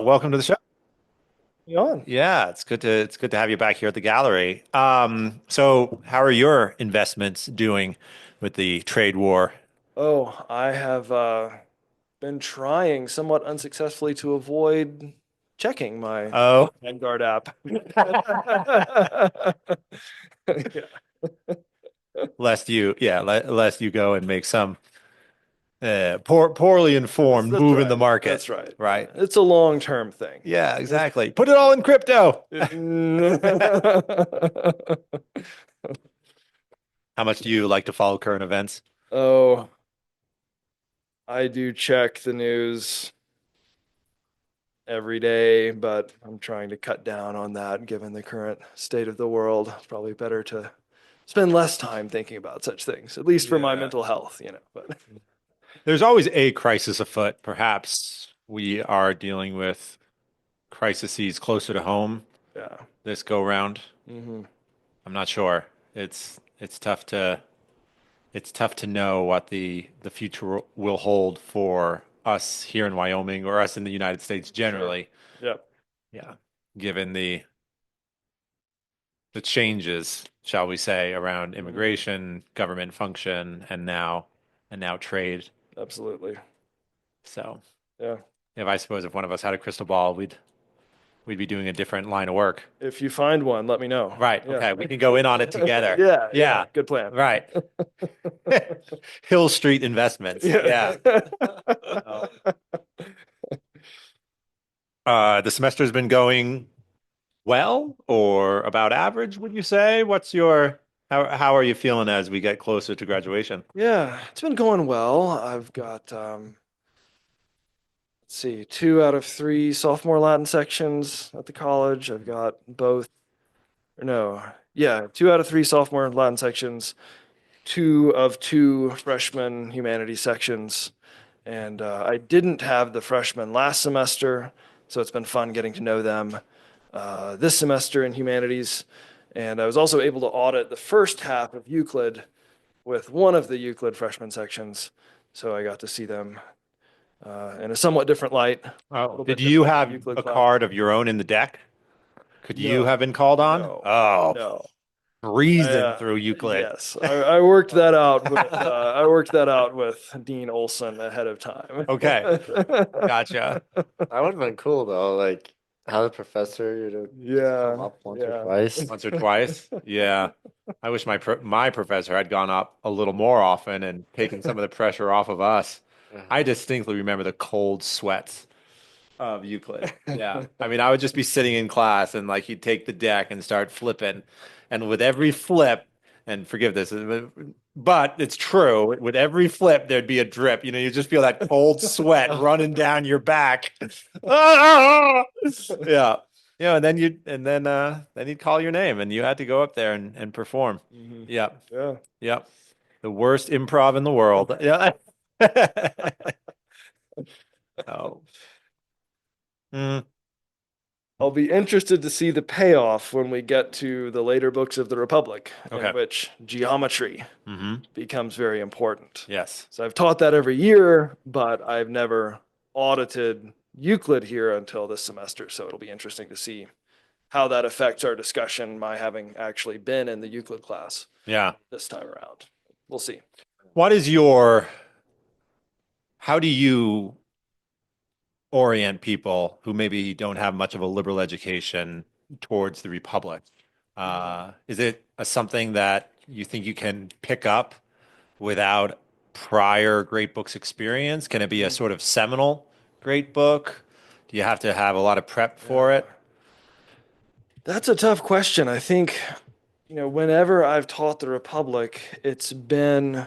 Welcome to the show. You on? Yeah, it's good to have you back here at the gallery. So how are your investments doing with the trade war? Oh, I have been trying somewhat unsuccessfully to avoid checking my Oh, Vanguard app. Yeah, lest you go and make some poorly that's, informed that's move in the right. market, That's right. Yeah, right? it's a long-term thing. Yeah, exactly. Put it all in crypto. How much do you like to follow current events? Oh, I do check the news every day, but I'm trying to cut down on that given the current state of the world. It's probably better to spend less time thinking about such things, at least for my Yeah. mental health. But There's always a crisis afoot. Perhaps we are dealing with crises closer to home yeah. this go round. Hmm. I'm not sure. It's tough to know what the future will hold for us here in Wyoming or us in the United States Sure. generally. Yep. Yeah, given the changes, shall we say, around Hmm. immigration, government function, and now trade. Absolutely. So, Yeah. if I suppose if one of us had a crystal ball, we'd be doing a different line of work. If you find one, let me know. Right. Yeah. Okay. We can go in on it together. Yeah. Yeah. Yeah. Good plan. Right. Hill Street Investments. Yeah. Yeah. Oh. The semester's been going well or about average, would you say? How are you feeling as we get closer to graduation? Yeah. It's been going well. I've got let's see, 2 out of 3 sophomore Latin sections at the college. I've got both, or no, yeah, 2 out of 3 sophomore Latin sections, 2 of 2 freshman humanities sections. And I didn't have the freshmen last semester, so it's been fun getting to know them this semester in humanities. And I was also able to audit the first half of Euclid with one of the Euclid freshman sections. So I got to see them in a somewhat different light, a Oh, little did bit you different have Euclid a class. card of your own in the deck? Could you have No, been called on? no, Oh, no. reason Uh, through Euclid. yes, I worked that out with Dean Olson ahead of time. Okay, gotcha. That would have been cool though, like have a professor, just come Yeah, up once or yeah. twice. Once or twice. Yeah. I wish my professor had gone up a little more often and taken some of the pressure off of us. I distinctly remember the cold sweats of Euclid. Yeah. I mean, I would just be sitting in class and like he'd take the deck and start flipping. And with every flip, and forgive this, but it's true, with every flip, there'd be a drip. You just feel that cold sweat running down your back. Yeah. Yeah, and then he'd call your name and you had to go up there and perform. Mhm. Yep. Yeah. Yep. The worst improv in the world. Yeah. Oh. Mm, I'll be interested to see the payoff when we get to the later books of the Republic, in okay. which geometry Hmm. becomes very important. Yes. So I've taught that every year, but I've never audited Euclid here until this semester. So it'll be interesting to see how that affects our discussion, my having actually been in the Euclid class Yeah. this time around. We'll see. What is your, how do you orient people who maybe don't have much of a liberal education towards the Republic? Is it something that you think you can pick up without prior great books experience? Can it be a Mm. sort of seminal great book? Do you have to have a lot of prep for Yeah. it? That's a tough question. I think, whenever I've taught the Republic, it's been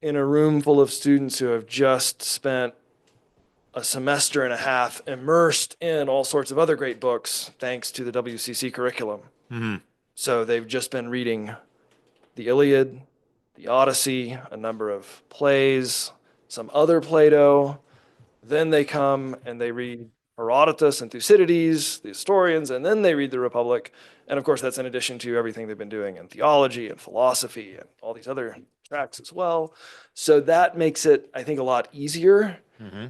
in a room full of students who have just spent a semester and a half immersed in all sorts of other great books thanks to the WCC curriculum. Hmm. So they've just been reading the Iliad, the Odyssey, a number of plays, some other Plato. Then they come and they read Herodotus and Thucydides, the historians, and then they read the Republic. And of course, that's in addition to everything they've been doing in theology and philosophy and all these other tracks as well. So that makes it, I think, a lot easier.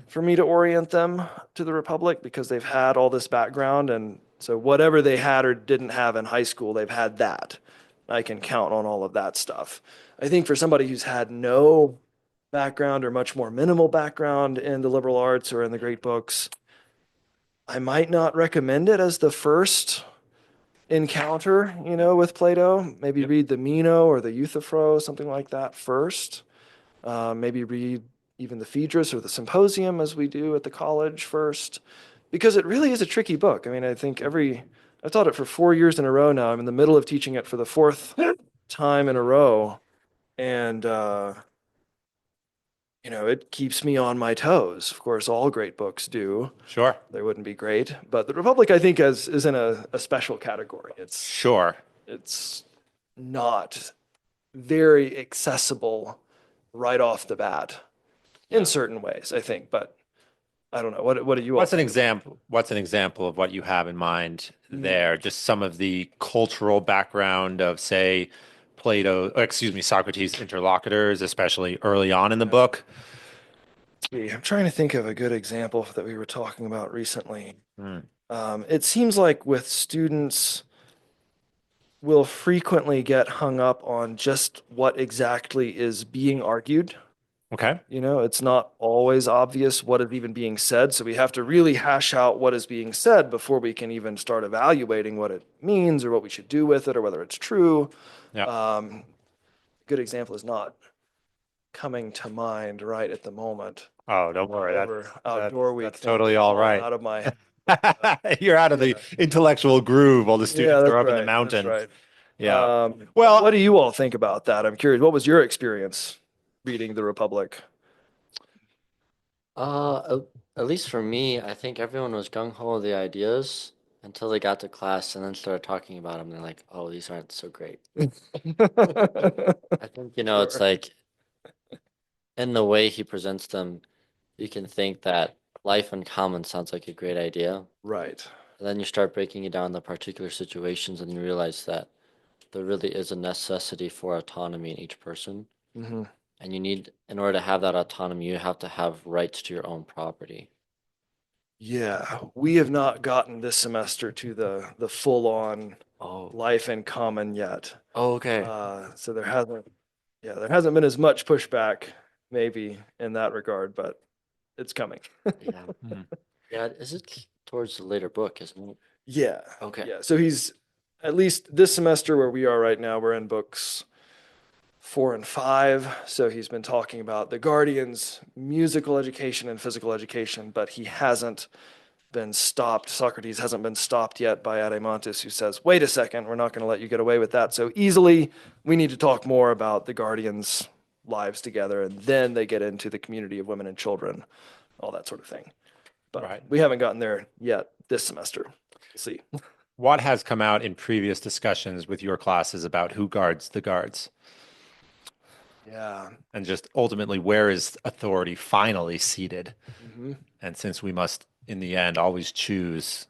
for me to orient them to the Republic because they've had all this background. And so whatever they had or didn't have in high school, they've had that. I can count on all of that stuff. I think for somebody who's had no background or much more minimal background in the liberal arts or in the great books, I might not recommend it as the first encounter, with Plato. Maybe Yep. read the Meno or the Euthyphro, something like that first. Maybe read even the Phaedrus or the Symposium as we do at the college first, because it really is a tricky book. I mean, I've taught it for 4 years in a row now. I'm in the middle of teaching it for the fourth time in a row. And, it keeps me on my toes. Of course, all great books do. Sure. They wouldn't be great. But the Republic, I think, is in a special category. Sure. It's not very accessible right off the bat in certain ways, I think. But I don't know. What do you all What's an think? example? What's an example of what you have in mind there? Just some of the cultural background of, say, Socrates' interlocutors, especially early on in the book. I'm trying to think of a good example that we were talking about recently. Hmm. It seems like with students, will frequently get hung up on just what exactly is being argued. Okay. It's not always obvious what is even being said. So we have to really hash out what is being said before we can even start evaluating what it means or what we should do with it or whether it's true. Yeah. Good example is not coming to mind right at the moment. Oh, don't worry. Over outdoor week. That's totally all right. Out of my You're out of the intellectual groove while the students that's are up in the right. mountain. That's right. Yeah. Well, Well, what do you all think about that? I'm curious. What was your experience reading The Republic? At least for me, I think everyone was gung ho with the ideas until they got to class and then started talking about them. They're like, "Oh, these aren't so great." I think, it's Sure. like in the way he presents them, you can think that life in common sounds like a great idea. Right. And then you start breaking it down to particular situations and you realize that there really is a necessity for autonomy in each person. Hmm. And in order to have that autonomy, you have to have rights to your own property. Yeah, we have not gotten this semester to the full-on Oh, life in common yet. okay. So there hasn't been as much pushback maybe in that regard, but it's coming. Yeah. hmm. Yeah, is it towards the later book, isn't it? Yeah. Okay. Yeah. So he's at least this semester where we are right now, we're in books 4 and 5. So he's been talking about the Guardians' musical education and physical education, but he hasn't been stopped. Socrates hasn't been stopped yet by Adeimantus, who says, wait a second, we're not going to let you get away with that so easily. We need to talk more about the Guardians' lives together. And then they get into the community of women and children, all that sort of thing. But Right. we haven't gotten there yet this semester. We'll see. What has come out in previous discussions with your classes about who guards the guards? Yeah. And just ultimately, where is authority finally seated? Mm-hmm. And since we must, in the end, always choose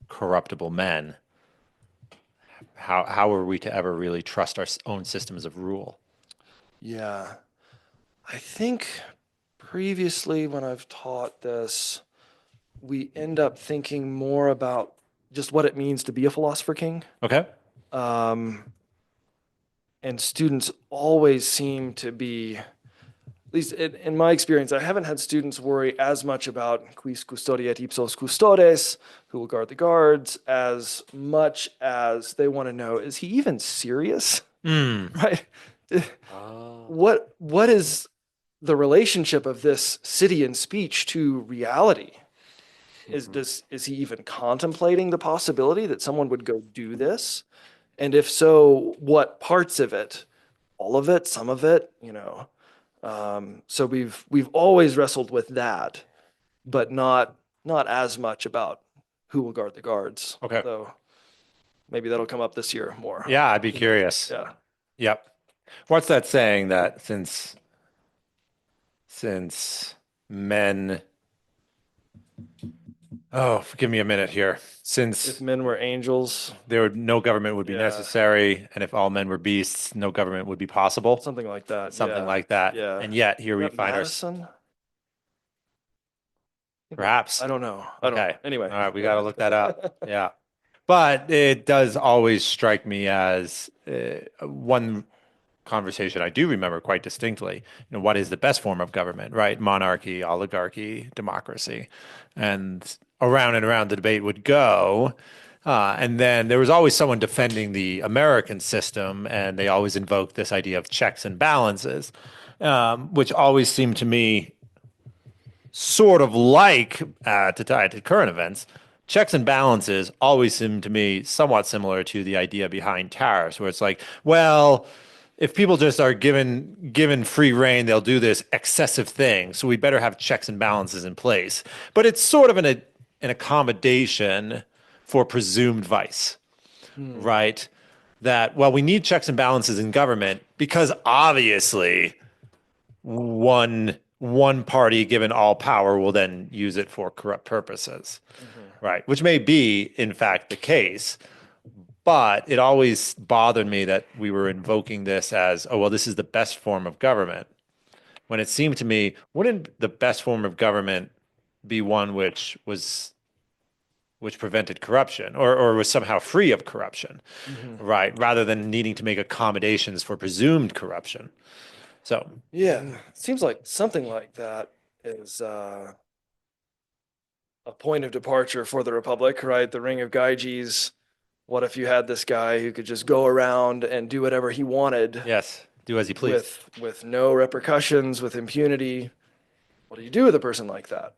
corruptible men, how are we to ever really trust our own systems of rule? Yeah. I think previously when I've taught this, we end up thinking more about just what it means to be a philosopher king. Okay. And students always seem to be, at least in my experience, I haven't had students worry as much about quis custodiet ipsos custodes, who will guard the guards, as much as they want to know, is he even serious? Right? What is the relationship of this Citian speech to reality? Is he even contemplating the possibility that someone would go do this? And if so, what parts of it? All of it, some of it, So we've always wrestled with that, but not as much about who will guard the guards. Okay. So maybe that'll come up this year more. Yeah, I'd be curious. Yeah. Yep. What's that saying that since men, oh, give me a minute here. If Since men were angels, no government would be Yeah. necessary, and if all men were beasts, no government would be possible. something like that. Something Yeah. like that. Yeah. And yet here we Is that find Madison? Perhaps. I don't know. I don't Okay. know. Anyway. All right. We got to look that up. Yeah. But it does always strike me as one conversation I do remember quite distinctly. What is the best form of government, right? Monarchy, oligarchy, democracy. And around the debate would go. And then there was always someone defending the American system, and they always invoked this idea of checks and balances, which always seemed to me sort of like, to tie it to current events, checks and balances always seem to me somewhat similar to the idea behind tariffs, where it's like, well, if people just are given free reign, they'll do this excessive thing. So we better have checks and balances in place. But it's sort of an accommodation for presumed vice, Hmm. right? That, well, we need checks and balances in government because obviously one party given all power will then use it for corrupt purposes, Mhm. right? Which may be in fact the case, but it always bothered me that we were invoking this as, oh well, this is the best form of government, when it seemed to me, wouldn't the best form of government be one which prevented corruption, or was somehow free of corruption, Mhm. right? Rather than needing to make accommodations for presumed corruption. So Yeah, it seems like something like that is a point of departure for the Republic, right? The Ring of Gyges. What if you had this guy who could just go around and do whatever he wanted yes, do as you please. with no repercussions, with impunity? What do you do with a person like that?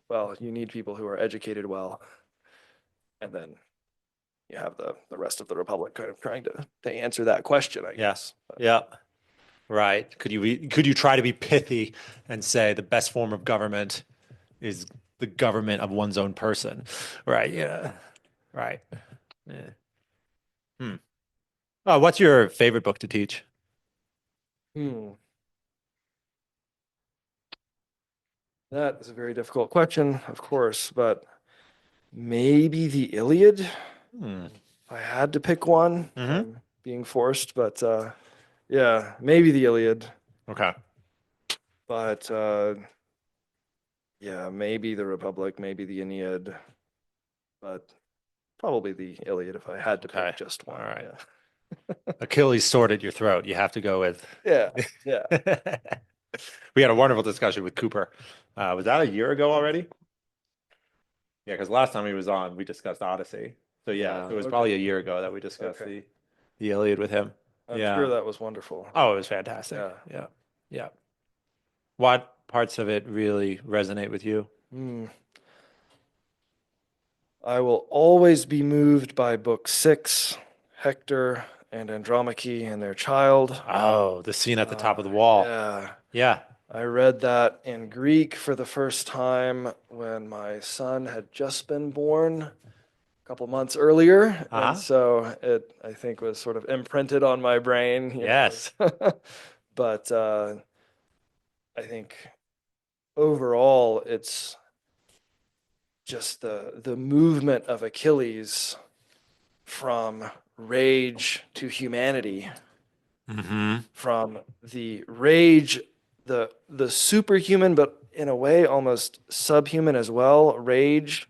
Well, you need people who are educated well, and then you have the rest of the Republic kind of trying to answer that question, I Yeah. guess. Yeah. Right. Could you try to be pithy and say the best form of government is the government of one's own person? Right. Yeah. Right. Yeah. Hmm. Oh, what's your favorite book to teach? Hmm. That is a very difficult question, of course, but maybe the Iliad. Hmm. If I had to pick one, Hmm. I'm being forced, but yeah, maybe the Iliad. Okay. But yeah, maybe the Republic, maybe the Aeneid, but probably the Iliad if I had to Okay. pick just All one. right. Yeah. Achilles' sword at your throat. You have to go with. Yeah. Yeah. We had a wonderful discussion with Cooper. Was that a year ago already? Yeah, because last time he was on, we discussed Odyssey. So yeah, Yeah. so it was probably Okay. a year ago that we discussed Okay. the Iliad with him. I'm sure Yeah. that was wonderful. Oh, it was fantastic. Yeah. Yeah. Yeah. What parts of it really resonate with you? Hmm. I will always be moved by book 6, Hector and Andromache and their child. Oh, the scene at the top of the wall. Yeah. Yeah. I read that in Greek for the first time when my son had just been born a couple months earlier, and Uh-huh. so it I think was sort of imprinted on my brain, you know. Yes. But I think overall it's just the movement of Achilles from rage to humanity, Mm-hmm. from the rage, the superhuman, but in a way almost subhuman as well, rage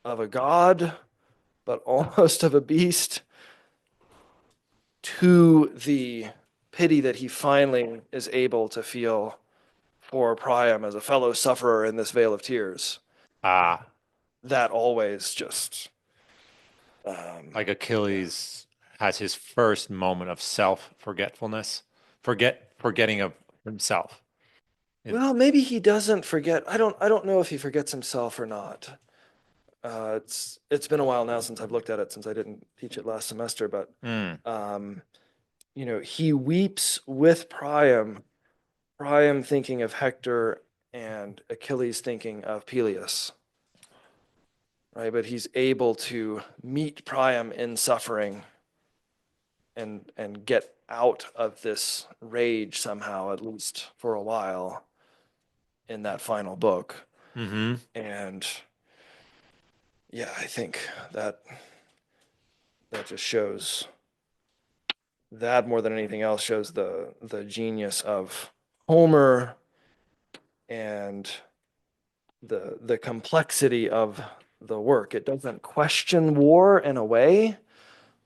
of a god, but almost of a beast, to the pity that he finally is able to feel for Priam as a fellow sufferer in this vale of tears. Ah, That always just, like yeah. Achilles has his first moment of self-forgetfulness, forgetting of himself. It, Well, maybe he doesn't forget. I don't know if he forgets himself or not. It's been a while now since I've looked at it since I didn't teach it last semester, but mm, um, he weeps with Priam, Priam thinking of Hector and Achilles thinking of Peleus, right? But he's able to meet Priam in suffering and get out of this rage somehow, at least for a while, in that final book. mm-hmm. And yeah, I think that just shows that more than anything else shows the genius of Homer and the complexity of the work. It doesn't question war in a way,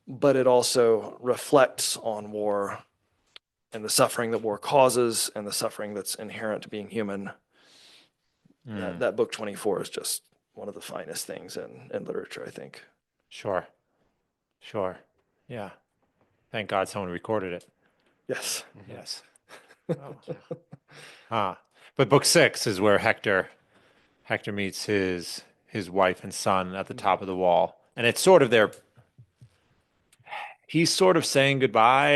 but it also reflects on war and the suffering that war causes and the suffering that's inherent to being human. That book 24 is just one of the finest things in literature, I think. Sure. Sure. Yeah. Thank God someone recorded it. Yes. Yes. Oh. Huh. But book 6 is where Hector meets his wife and son at the top of the wall. And it's sort of he's sort of saying goodbye,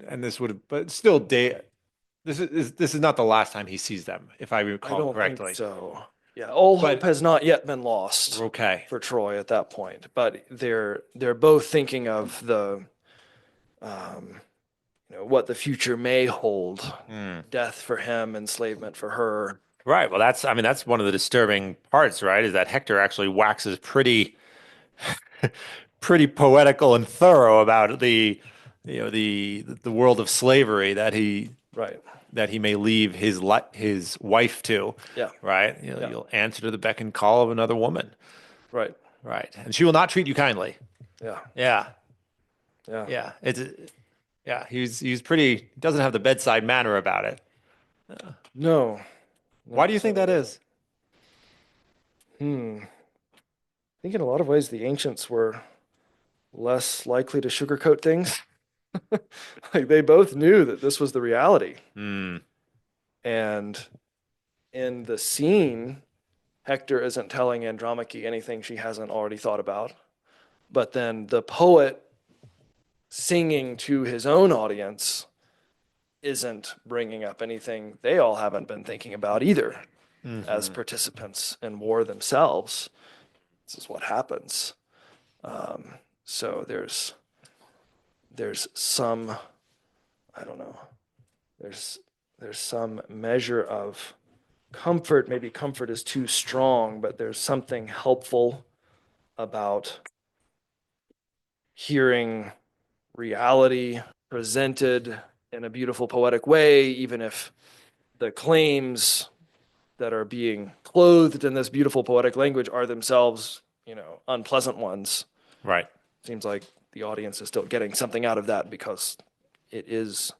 and this would have, but still this is not the last time he sees them, if I I recall don't think correctly. so. Yeah, all But hope has not yet been lost okay. for Troy at that point, but they're both thinking of what the future may hold. Death for him, enslavement for her. Right. Well, that's one of the disturbing parts, right? Is that Hector actually waxes pretty poetical and thorough about the world of slavery Right. that he may leave his wife to. Yeah. Right. Yeah. You'll answer to the beck and call of another woman. Right. Right. And she will not treat you kindly. Yeah. Yeah. Yeah. Yeah. Yeah. He's pretty, doesn't have the bedside manner about it. No. Why do you think that is? I think in a lot of ways the ancients were less likely to sugarcoat things. Like they both knew that this was the reality. Hmm. And in the scene, Hector isn't telling Andromache anything she hasn't already thought about. But then the poet singing to his own audience isn't bringing up anything they all haven't been thinking about either as participants in war themselves. This is what happens. So there's some, I don't know, there's some measure of comfort. Maybe comfort is too strong, but there's something helpful about hearing reality presented in a beautiful poetic way, even if the claims that are being clothed in this beautiful poetic language are themselves, unpleasant ones. Right. Seems like the audience is still getting something out of that because it is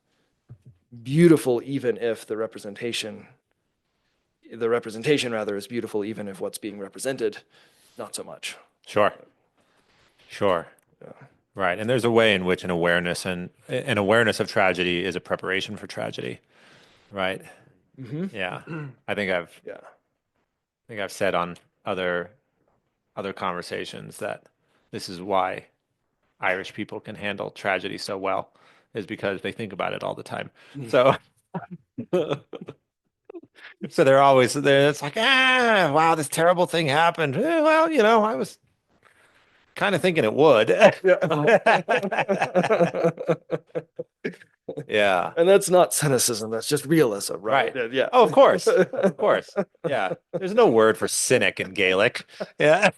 beautiful, even if the representation rather is beautiful, even if what's being represented, not so much. Sure. Sure. Right. And there's a way in which an awareness of tragedy is a preparation for tragedy. Right. Yeah. I think Yeah. I've said on other conversations that this is why Irish people can handle tragedy so well, is because they think about it all the time. So so they're always there. It's like, wow, this terrible thing happened. Well, I was kind of thinking it would. Yeah. And that's not cynicism, that's just realism, right? Right. Yeah. Oh, of course. Of course. Yeah. There's no word for cynic in Gaelic. Yeah.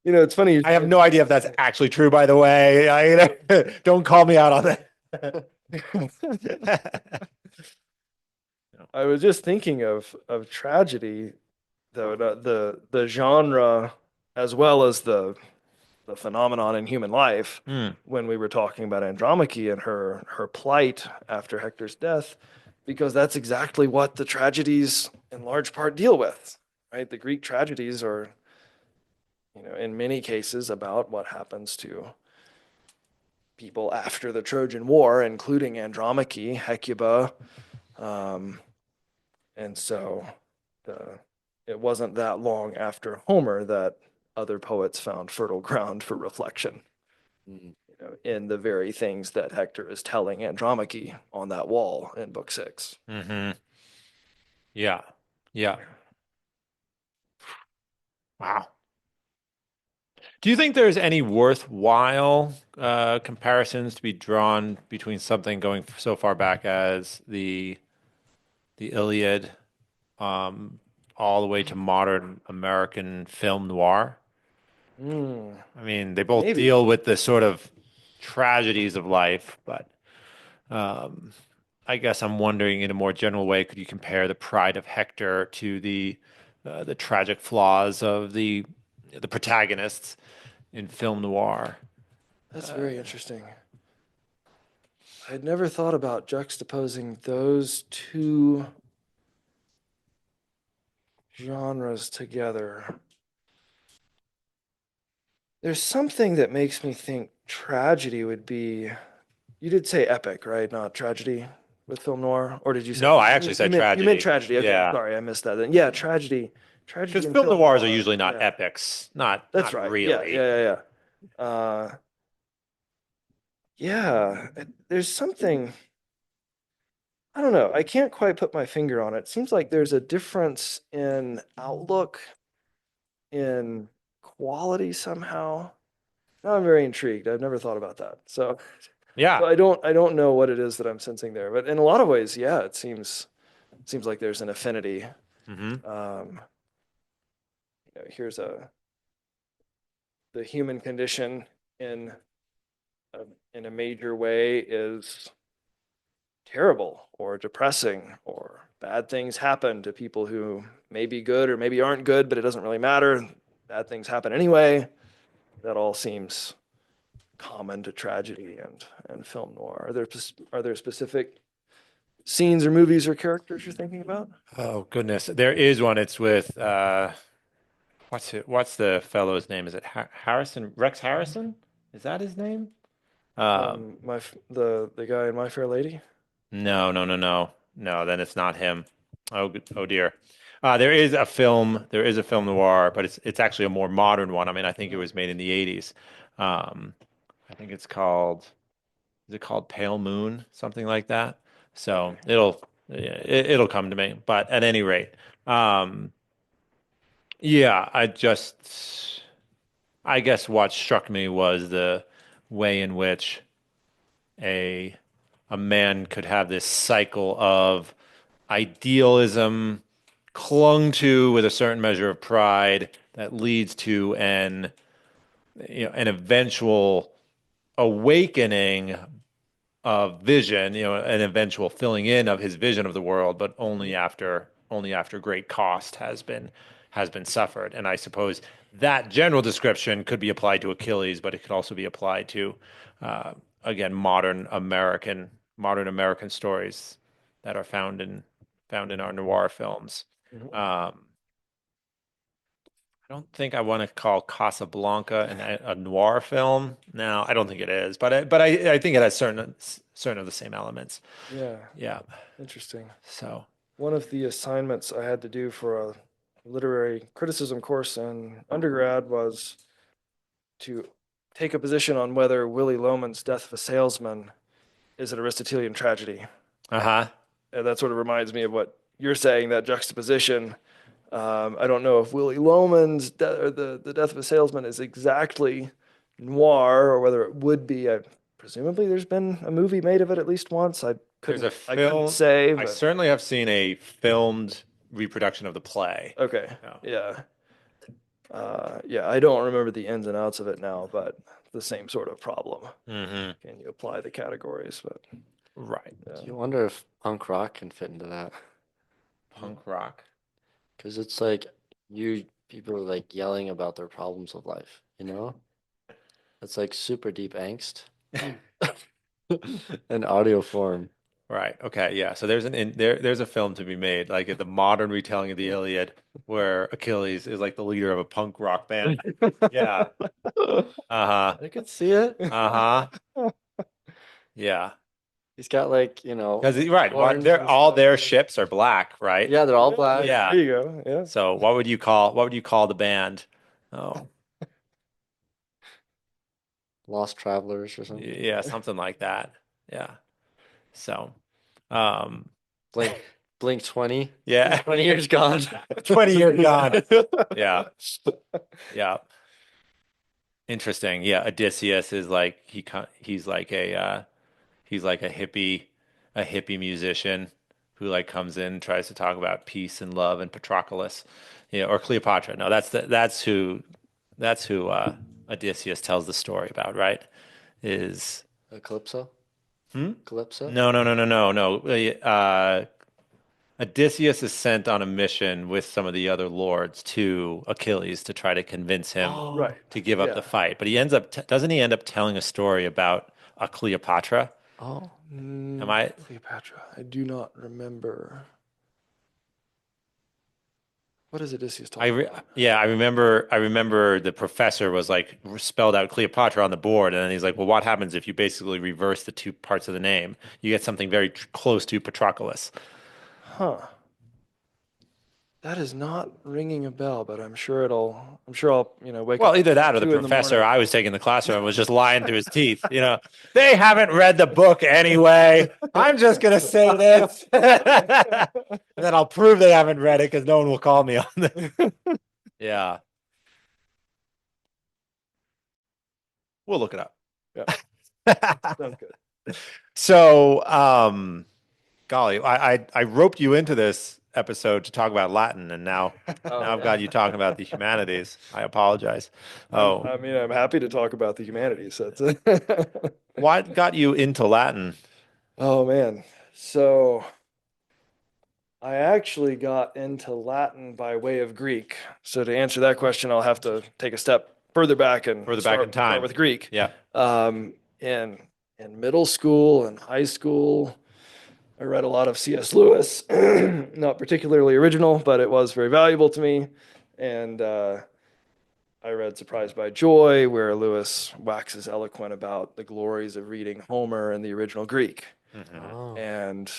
It's funny. I have no idea if that's actually true, by the way. Don't call me out on that. I was just thinking of tragedy, though, the genre as well as the phenomenon in human life. When we were talking about Andromache and her plight after Hector's death, because that's exactly what the tragedies in large part deal with, right? The Greek tragedies are, in many cases about what happens to people after the Trojan War, including Andromache, Hecuba, and so it wasn't that long after Homer that other poets found fertile ground for reflection, in the very things that Hector is telling Andromache on that wall in book 6. Yeah. Yeah. Wow. Do you think there's any worthwhile comparisons to be drawn between something going so far back as the Iliad, all the way to modern American film noir? I mean, they both Maybe. deal with the sort of tragedies of life, but I guess I'm wondering in a more general way, could you compare the pride of Hector to the tragic flaws of the protagonists in film noir? That's very interesting. I'd never thought about juxtaposing those two genres together. There's something that makes me think tragedy would be. You did say epic, right? Not tragedy with film noir, or did you say No, I actually you said meant tragedy. tragedy? Okay, Yeah, sorry, I missed that. Then yeah, tragedy because in film film noirs are noir. usually not Yeah, epics. Not that's not right. Yeah, really. yeah, yeah, yeah. Yeah, there's something. I don't know. I can't quite put my finger on it. Seems like there's a difference in outlook, in quality somehow. Now I'm very intrigued. I've never thought about that. So Yeah. I don't know what it is that I'm sensing there, but in a lot of ways, yeah, it seems like there's an affinity. Hmm. Um, here's a the human condition in a, in a major way is terrible or depressing or bad things happen to people who may be good or maybe aren't good, but it doesn't really matter. Bad things happen anyway. That all seems common to tragedy and film noir. Are there specific scenes or movies or characters you're thinking about? Oh goodness, there is one. It's with what's the fellow's name? Is it Harrison? Rex Harrison? Is that his name? Um, From the guy in My Fair Lady. no, no, no, no, no. Then it's not him. Oh dear. There is a film. There is a film noir, but it's actually a more modern one. I mean, I think it was made in the 80s. Um, I think it's called. Is it called Pale Moon? Something like that. So Okay. it'll come to me. But at any rate, um, yeah, I guess what struck me was the way in which a a man could have this cycle of idealism clung to with a certain measure of pride that leads to an eventual awakening of vision, an eventual filling in of his vision of the world, but only after great cost has been suffered. And I suppose that general description could be applied to Achilles, but it could also be applied to uh, again modern American stories that are found in our noir films. Mhm. Um, I don't think I want to call Casablanca a noir film. No, I don't think it is, but I think it has certain of the same elements. Yeah, Yeah. interesting. So, One of the assignments I had to do for a literary criticism course in undergrad was to take a position on whether Willy Loman's Death of a Salesman is an Aristotelian tragedy. uh-huh. And that sort of reminds me of what you're saying, that juxtaposition. I don't know if Willy Loman's or the Death of a Salesman is exactly noir or whether it would be. Presumably, there's been a movie made of it at least once. I There's couldn't a I couldn't film. say, I but certainly have seen a filmed reproduction of the play. okay, Yeah. yeah. Yeah, I don't remember the ins and outs of it now, but the same sort of problem. Hmm. Can you apply the categories? But Right. yeah. You wonder if punk rock can fit into that. Punk rock. Because it's like people are like yelling about their problems of life, you know? It's like super deep angst in audio form. Right. Okay. Yeah. So there's a film to be made, like the modern retelling of the Iliad, where Achilles is like the leader of a punk rock band. Yeah. Uh-huh. I could see it. Uh-huh. Yeah. He's got like, Because right, horns and all stuff. their ships are black, right? Yeah, they're all Yeah, black. Yeah. there you go. Yeah. So what would you call the band? Oh, Lost travelers or something. yeah, something like that. Yeah. So, um, Blink Blink 20. yeah, 20 years gone. 20 years gone. Yeah. Yeah. Interesting. Yeah, Odysseus is like he's like a hippie musician who like comes in and tries to talk about peace and love and Patroclus, or Cleopatra. No, that's who Odysseus tells the story about, right? Is Eclipso. Hmm? Calypso? No. Odysseus is sent on a mission with some of the other lords to Achilles to try to convince him Oh, Right. to give up the Yeah. fight. But he ends up, doesn't he end up telling a story about a Cleopatra? oh. Am I? Cleopatra. I do not remember. What is Odysseus talking about? Yeah, I remember the professor was like spelled out Cleopatra on the board, and then he's like, "Well, what happens if you basically reverse the two parts of the name? You get something very close to Patroclus." Huh. That is not ringing a bell, but I'm sure I'll, wake Well, up either that or the 2 in the professor morning. I was taking the classroom and was just lying through his teeth. They haven't read the book anyway. I'm just gonna say this, and then I'll prove they haven't read it because no one will call me on this. Yeah, we'll look it up. Yeah, sounds good. So, golly, I roped you into this episode to talk about Latin, and Oh, now I've got you talking about the humanities. I apologize. Oh, I mean, I'm happy to talk about the humanities. That's what got you into Latin? Oh man. So I actually got into Latin by way of Greek. So to answer that question, I'll have to take a step further back and Further back in start time. with Greek. Yeah. Um, in in middle school and high school, I read a lot of C.S. Lewis. Not particularly original, but it was very valuable to me. And I read Surprised by Joy, where Lewis waxes eloquent about the glories of reading Homer in the original Greek. Mhm. Oh. And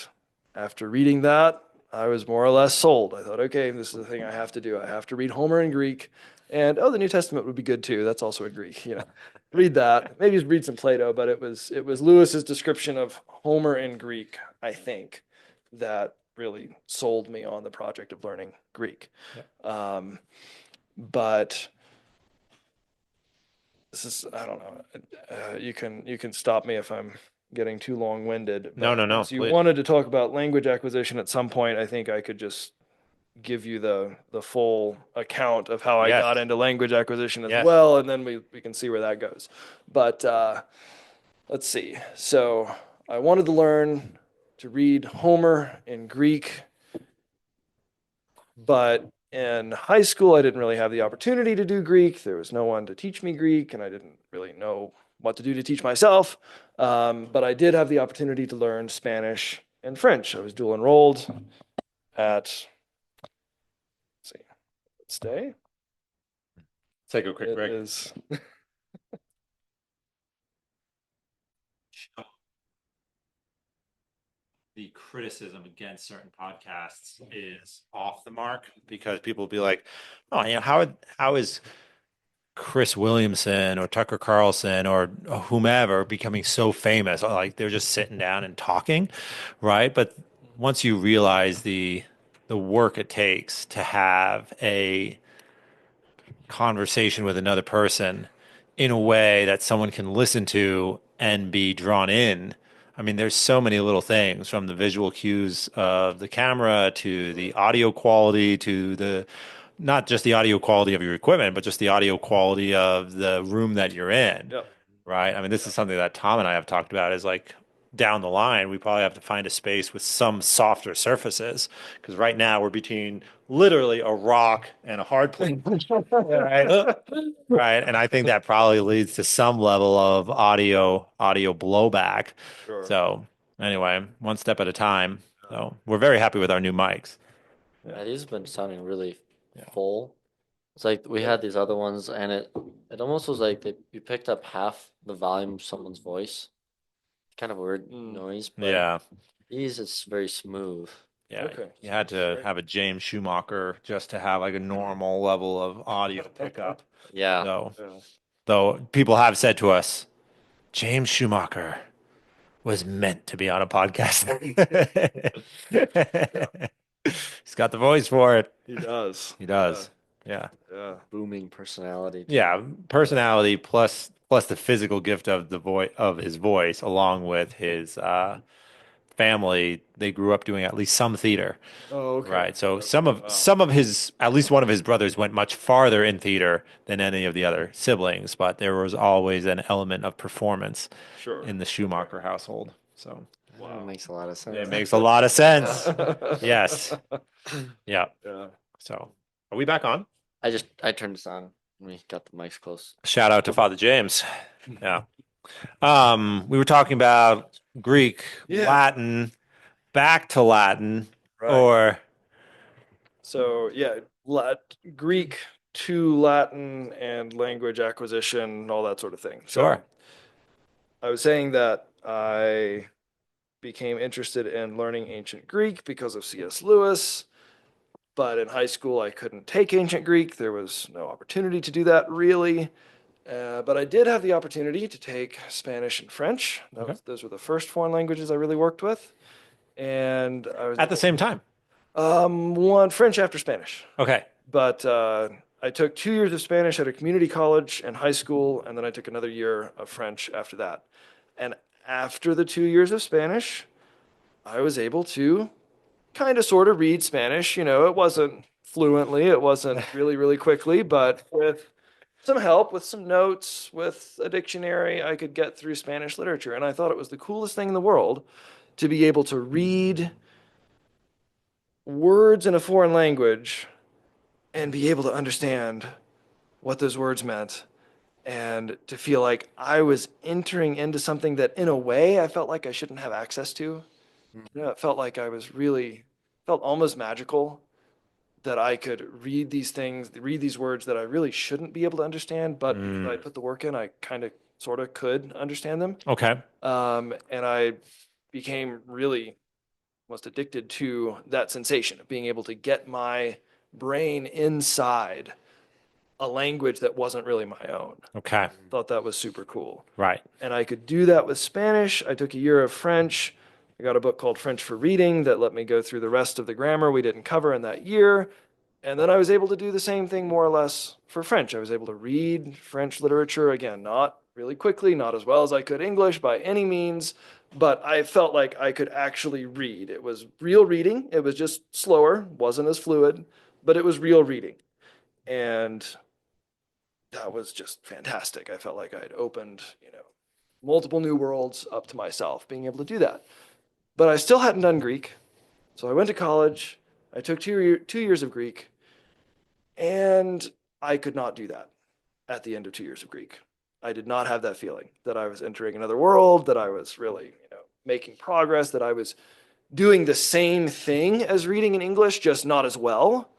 after reading that, I was more or less sold. I thought, okay, this is the thing I have to do. I have to read Homer in Greek. And the New Testament would be good too. That's also in Greek, Read that. Maybe read some Plato, but it was Lewis's description of Homer in Greek, I think, that really sold me on the project of learning Greek. But this is, I don't know. You can stop me if I'm getting too long-winded. No, But no, since you please. wanted to talk about language acquisition at some point, I think I could just give you the full account of how I Yes. got into language acquisition as Yes. well, and then we can see where that goes. But let's see. So I wanted to learn to read Homer in Greek, but in high school, I didn't really have the opportunity to do Greek. There was no one to teach me Greek, and I didn't really know what to do to teach myself. But I did have the opportunity to learn Spanish and French. I was dual enrolled at, let's see, stay. Take a quick It break. is, The criticism against certain podcasts is off the mark because people will be like, "Oh, how is Chris Williamson or Tucker Carlson or whomever becoming so famous? Like they're just sitting down and talking, right?" But once you realize the work it takes to have a conversation with another person in a way that someone can listen to and be drawn in. I mean, there's so many little things from the visual cues of the camera to the audio quality to the not just the audio quality of your equipment, but just the audio quality of the room that you're in, yeah. right? I mean, this is something that Tom and I have talked about is like down the line, we probably have to find a space with some softer surfaces because right now we're between literally a rock and a hard place. Right. Right. And I think that probably leads to some level of audio blowback. Sure. So anyway, one step at a time. So we're very happy with our new mics. Yeah, these have been sounding really Yeah. full. It's like we had these other ones, and it almost was like you picked up half the volume of someone's voice. Kind of a weird noise, but Yeah. these it's very smooth. Yeah. Okay. You had to have a James Schumacher just to have like a normal level of audio pickup. Yeah. So, Yeah. though people have said to us, James Schumacher was meant to be on a podcast. He's got the voice for it. He does. He does. Yeah. Yeah. Booming personality too. Yeah. Personality plus the physical gift of the voice of his voice, along with his family. They grew up doing at least some theater. Oh, okay. Right. So Okay. Wow. some of his at least one of his brothers went much farther in theater than any of the other siblings, but there was always an element of performance Sure. in the Schumacher household. So That makes a lot of sense. it makes a lot of sense. Yes. Yeah. Yeah. So are we back on? I turned this on. We got the mics close. Shout out to Father James. Yeah. We were talking about Greek, Yeah. Latin, back to Latin, Right. or So yeah, Greek to Latin and language acquisition, all that sort of thing. Sure. So I was saying that I became interested in learning ancient Greek because of C.S. Lewis, but in high school I couldn't take ancient Greek. There was no opportunity to do that really. But I did have the opportunity to take Spanish and French. Those were the first foreign languages I really worked with. And I was at the same time. one French after Spanish. Okay. But I took 2 years of Spanish at a community college and high school, and then I took another year of French after that. And after the 2 years of Spanish, I was able to kind of sort of read Spanish. You know, it wasn't fluently, it wasn't really, really quickly, but with some help, with some notes, with a dictionary, I could get through Spanish literature. And I thought it was the coolest thing in the world to be able to read words in a foreign language and be able to understand what those words meant and to feel like I was entering into something that in a way I felt like I shouldn't have access to. You know, it felt like I was really felt almost magical that I could read these things, read these words that I really shouldn't be able to understand, but if I put the work in, I kind of sort of could understand them. Okay. And I became really almost addicted to that sensation of being able to get my brain inside a language that wasn't really my own. Okay. Thought that was super cool. Right. And I could do that with Spanish. I took a year of French. I got a book called French for Reading that let me go through the rest of the grammar we didn't cover in that year. And then I was able to do the same thing more or less for French. I was able to read French literature, again, not really quickly, not as well as I could English by any means, but I felt like I could actually read. It was real reading. It was just slower, wasn't as fluid, but it was real reading. And that was just fantastic. I felt like I'd opened, multiple new worlds up to myself, being able to do that. But I still hadn't done Greek. So I went to college. I took 2 years of Greek, and I could not do that at the end of 2 years of Greek. I did not have that feeling that I was entering another world, that I was really, making progress, that I was doing the same thing as reading in English, just not as well.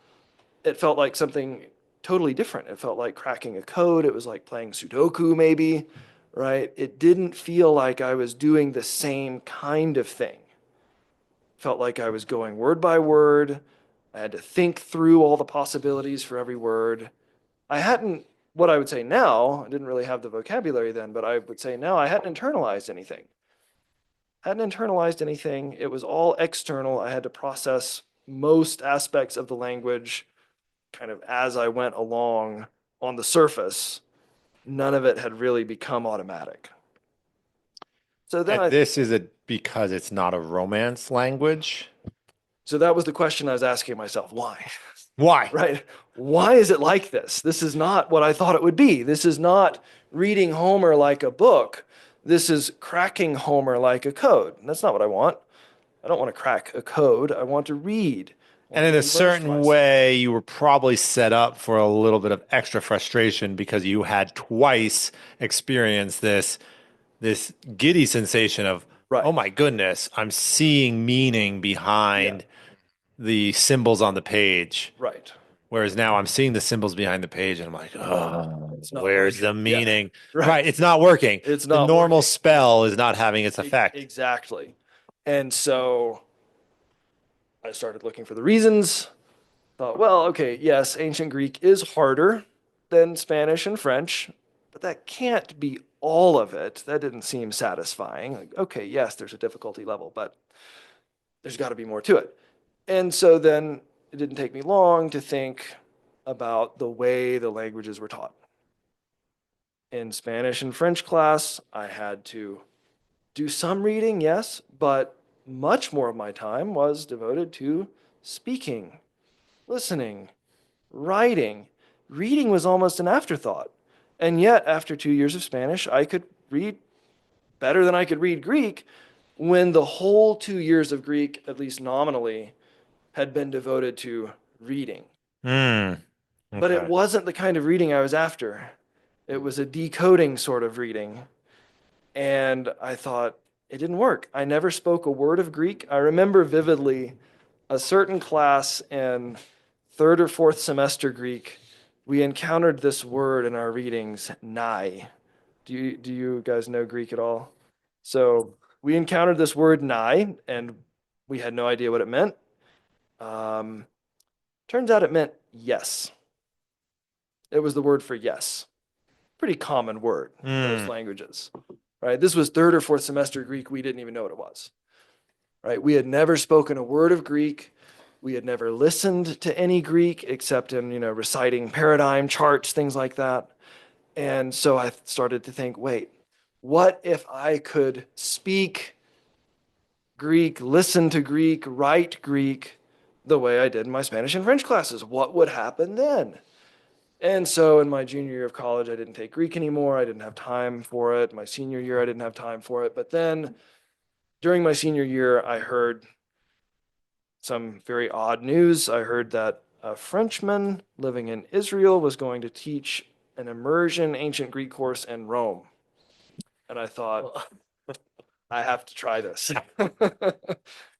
It felt like something totally different. It felt like cracking a code. It was like playing Sudoku, maybe, right? It didn't feel like I was doing the same kind of thing. Felt like I was going word by word. I had to think through all the possibilities for every word. I hadn't, what I would say now, I didn't really have the vocabulary then, but I would say now I hadn't internalized anything. It was all external. I had to process most aspects of the language kind of as I went along on the surface. None of it had really become automatic. So then And this is because it's not a Romance language. so that was the question I was asking myself. Why? Why? Right? Why is it like this? This is not what I thought it would be. This is not reading Homer like a book. This is cracking Homer like a code. And that's not what I want. I don't want to crack a code. I want to read. And in a certain way, you were probably set up for a little bit of extra frustration because you had twice experienced this giddy sensation of, Right. oh my goodness, I'm seeing meaning behind the symbols on the page. Right. Whereas now I'm seeing the symbols behind the page and I'm like, oh, It's not where's the working. Yeah. meaning? Right. Right. It's not working. It's The not normal working. spell is not having its effect. Exactly. And so I started looking for the reasons. Thought, well, okay, yes, ancient Greek is harder than Spanish and French, but that can't be all of it. That didn't seem satisfying. Like, okay, yes, there's a difficulty level, but there's got to be more to it. And so then it didn't take me long to think about the way the languages were taught. In Spanish and French class, I had to do some reading, yes, but much more of my time was devoted to speaking, listening, writing. Reading was almost an afterthought. And yet, after 2 years of Spanish, I could read better than I could read Greek, when the whole 2 years of Greek, at least nominally, had been devoted to reading. Hmm. But it Okay. wasn't the kind of reading I was after. It was a decoding sort of reading. And I thought it didn't work. I never spoke a word of Greek. I remember vividly a certain class in third or fourth semester Greek. We encountered this word in our readings, nai. Do you guys know Greek at all? So we encountered this word nai, and we had no idea what it meant. Um, turns out it meant yes. It was the word for yes. Pretty common word in most Hmm. languages, right? This was third or fourth semester Greek. We didn't even know what it was, right? We had never spoken a word of Greek. We had never listened to any Greek except in, reciting paradigm charts, things like that. And so I started to think, wait, what if I could speak Greek, listen to Greek, write Greek the way I did in my Spanish and French classes? What would happen then? And so in my junior year of college, I didn't take Greek anymore. I didn't have time for it. My senior year, I didn't have time for it. But then during my senior year, I heard some very odd news. I heard that a Frenchman living in Israel was going to teach an immersion ancient Greek course in Rome. And I thought, I have to try this. I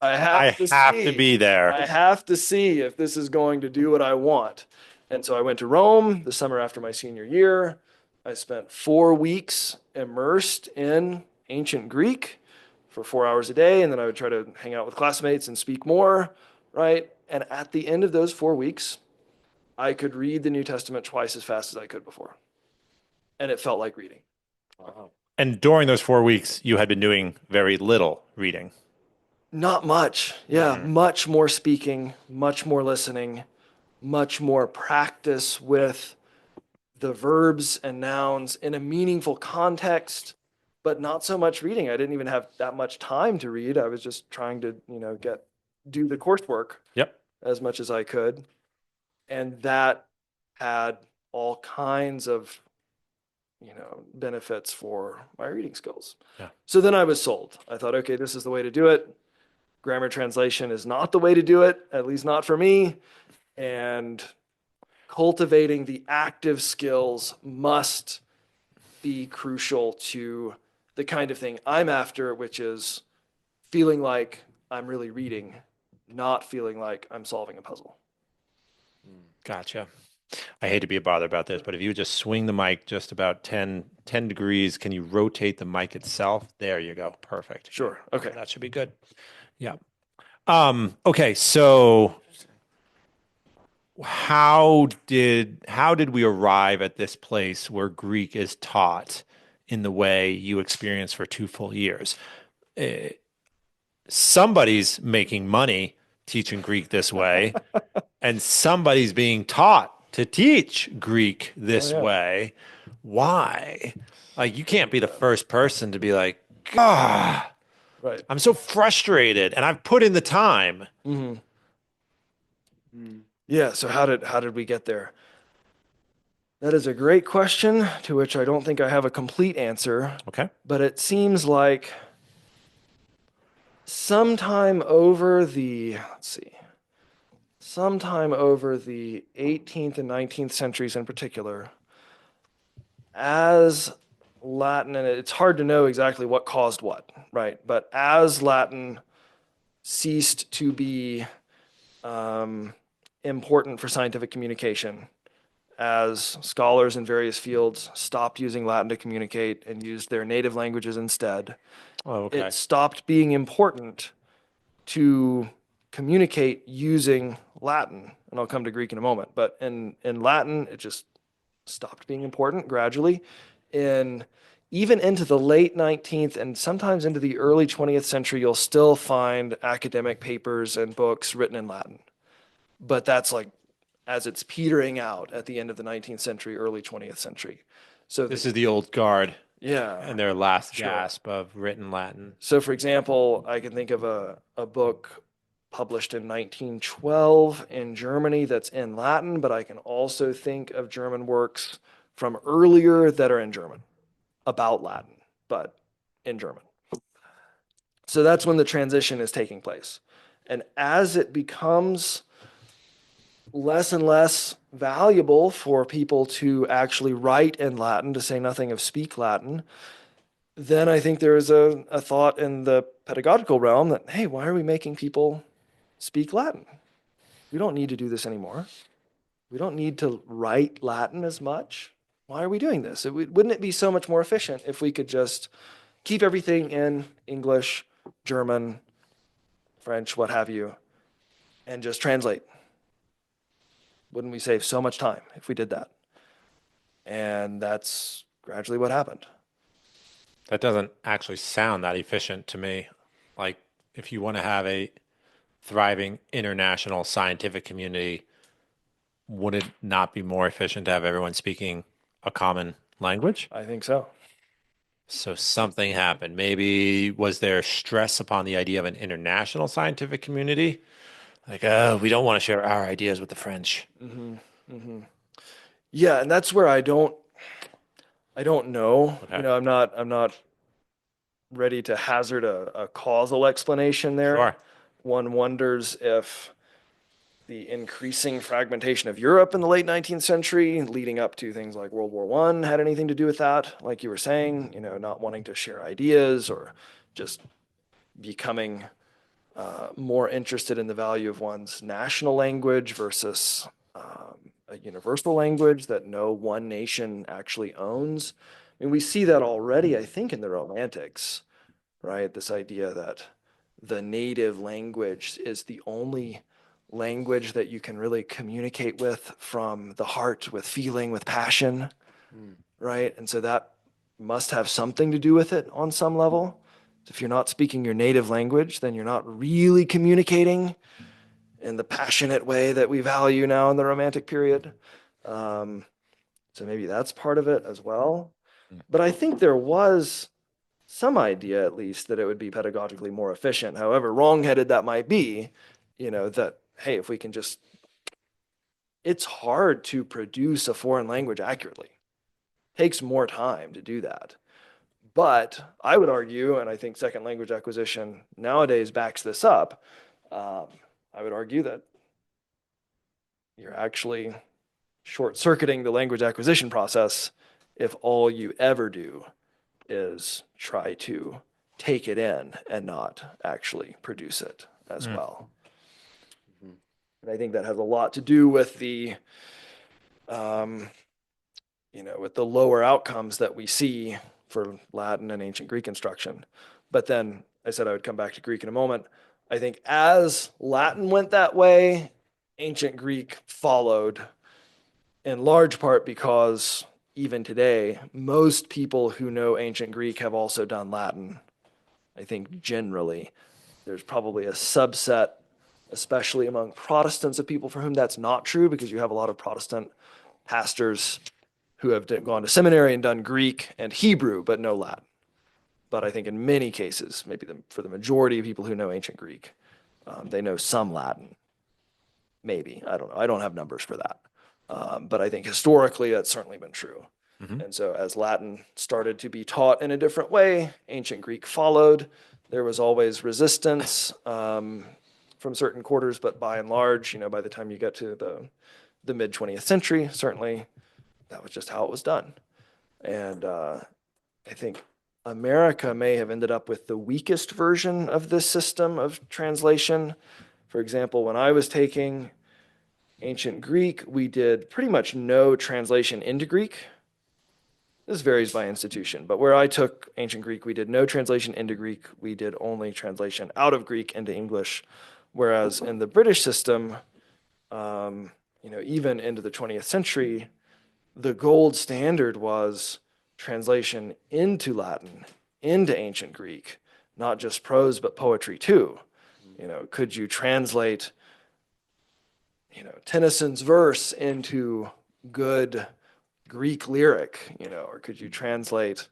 I have to have to see. be there. I have to see if this is going to do what I want. And so I went to Rome the summer after my senior year. I spent 4 weeks immersed in ancient Greek for 4 hours a day. And then I would try to hang out with classmates and speak more, right? And at the end of those 4 weeks, I could read the New Testament twice as fast as I could before. And it felt like reading. Wow. And during those 4 weeks, you had been doing very little reading. Not much. Yeah, much more speaking, much more listening, much more practice with the verbs and nouns in a meaningful context, but not so much reading. I didn't even have that much time to read. I was just trying to, do the coursework Yep. as much as I could. And that had all kinds of, benefits for my reading skills. Yeah. So then I was sold. I thought, okay, this is the way to do it. Grammar translation is not the way to do it, at least not for me. And cultivating the active skills must be crucial to the kind of thing I'm after, which is feeling like I'm really reading, not feeling like I'm solving a puzzle. Gotcha. I hate to be a bother about this, but if you would just swing the mic just about 10 degrees, can you rotate the mic itself? There you go. Perfect. Sure. Okay. That should be good. Yeah. Okay, so how did we arrive at this place where Greek is taught in the way you experienced for 2 full years? Somebody's making money teaching Greek this way, and somebody's being taught to teach Greek this Oh, yeah. way. Why? Like, you can't be the first person to be like, God, Right. I'm so frustrated, and I've put in the time. Mm-hmm. Yeah. So how did we get there? That is a great question to which I don't think I have a complete answer, Okay. but it seems like sometime over the, let's see, sometime over the 18th and 19th centuries in particular, as Latin, and it's hard to know exactly what caused what, right? But as Latin ceased to be important for scientific communication, as scholars in various fields stopped using Latin to communicate and used their native languages instead, Oh, okay. it stopped being important to communicate using Latin. And I'll come to Greek in a moment, but in Latin, it just stopped being important gradually. Even into the late 19th and sometimes into the early 20th century, you'll still find academic papers and books written in Latin. But that's like as it's petering out at the end of the 19th century, early 20th century. So This is the old guard yeah. and their last Sure. gasp of written Latin. So for example, I can think of a book published in 1912 in Germany that's in Latin, but I can also think of German works from earlier that are in German about Latin, but in German. So that's when the transition is taking place. And as it becomes less and less valuable for people to actually write in Latin, to say nothing of speak Latin, then I think there is a thought in the pedagogical realm that, hey, why are we making people speak Latin? We don't need to do this anymore. We don't need to write Latin as much. Why are we doing this? Wouldn't it be so much more efficient if we could just keep everything in English, German, French, what have you, and just translate? Wouldn't we save so much time if we did that? And that's gradually what happened. That doesn't actually sound that efficient to me. Like, if you want to have a thriving international scientific community, would it not be more efficient to have everyone speaking a common language? I think so. So something happened. Maybe was there stress upon the idea of an international scientific community? Like, we don't want to share our ideas with the French. Yeah, and that's where I don't know. Okay. I'm not ready to hazard a causal explanation there. Sure. One wonders if the increasing fragmentation of Europe in the late 19th century, leading up to things like World War I, had anything to do with that. Like you were saying, not wanting to share ideas or just becoming more interested in the value of one's national language versus a universal language that no one nation actually owns. I mean, we see that already, I think, in the Romantics, right? This idea that the native language is the only language that you can really communicate with from the heart, with feeling, with passion, right? And so that must have something to do with it on some level. If you're not speaking your native language, then you're not really communicating in the passionate way that we value now in the Romantic period. So maybe that's part of it as well. But I think there was some idea, at least, that it would be pedagogically more efficient. However wrongheaded that might be, that, hey, if we can just, it's hard to produce a foreign language accurately. It takes more time to do that. But I would argue, and I think second language acquisition nowadays backs this up, I would argue that you're actually short-circuiting the language acquisition process if all you ever do is try to take it in and not actually produce it as well. And I think that has a lot to do with the with the lower outcomes that we see for Latin and ancient Greek instruction. But then I said I would come back to Greek in a moment. I think as Latin went that way, ancient Greek followed, in large part because even today, most people who know ancient Greek have also done Latin. I think generally there's probably a subset, especially among Protestants, of people for whom that's not true, because you have a lot of Protestant pastors who have gone to seminary and done Greek and Hebrew, but no Latin. But I think in many cases, maybe for the majority of people who know ancient Greek, they know some Latin. Maybe, I don't know. I don't have numbers for that. But I think historically that's certainly been true. And so as Latin started to be taught in a different way, ancient Greek followed. There was always resistance from certain quarters, but by and large, by the time you get to the mid 20th century, certainly that was just how it was done. And I think America may have ended up with the weakest version of this system of translation. For example, when I was taking ancient Greek, we did pretty much no translation into Greek. This varies by institution, but where I took ancient Greek, we did no translation into Greek. We did only translation out of Greek into English. Whereas in the British system, even into the 20th century, the gold standard was translation into Latin, into ancient Greek, not just prose, but poetry too. Could you translate, Tennyson's verse into good Greek lyric, or could you translate,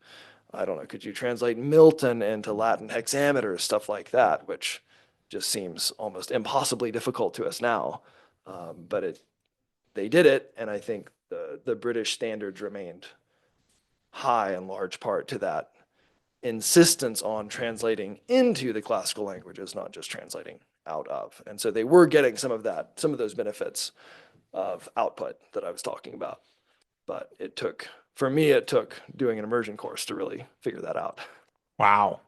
I don't know, could you translate Milton into Latin hexameter, stuff like that, which just seems almost impossibly difficult to us now. But they did it, and I think the British standards remained high in large part to that insistence on translating into the classical languages, not just translating out of. And so they were getting some of those benefits of output that I was talking about. But for me, it took doing an immersion course to really figure that out. Wow.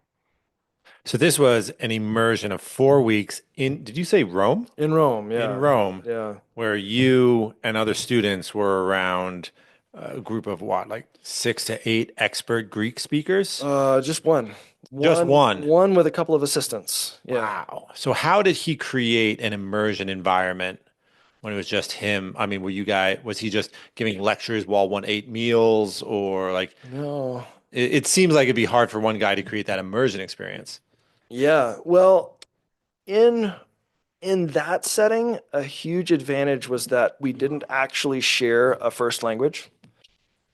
So this was an immersion of 4 weeks in, did you say Rome? In Rome, In yeah. Rome, Yeah. where you and other students were around a group of what, like 6 to 8 expert Greek speakers? Just one. Just one. One with a couple of assistants. Yeah. Wow. So how did he create an immersion environment when it was just him? I mean, was he just giving lectures while one ate meals or like, No. it seems like it'd be hard for one guy to create that immersion experience. Yeah. Well, in that setting, a huge advantage was that we didn't actually share a first language.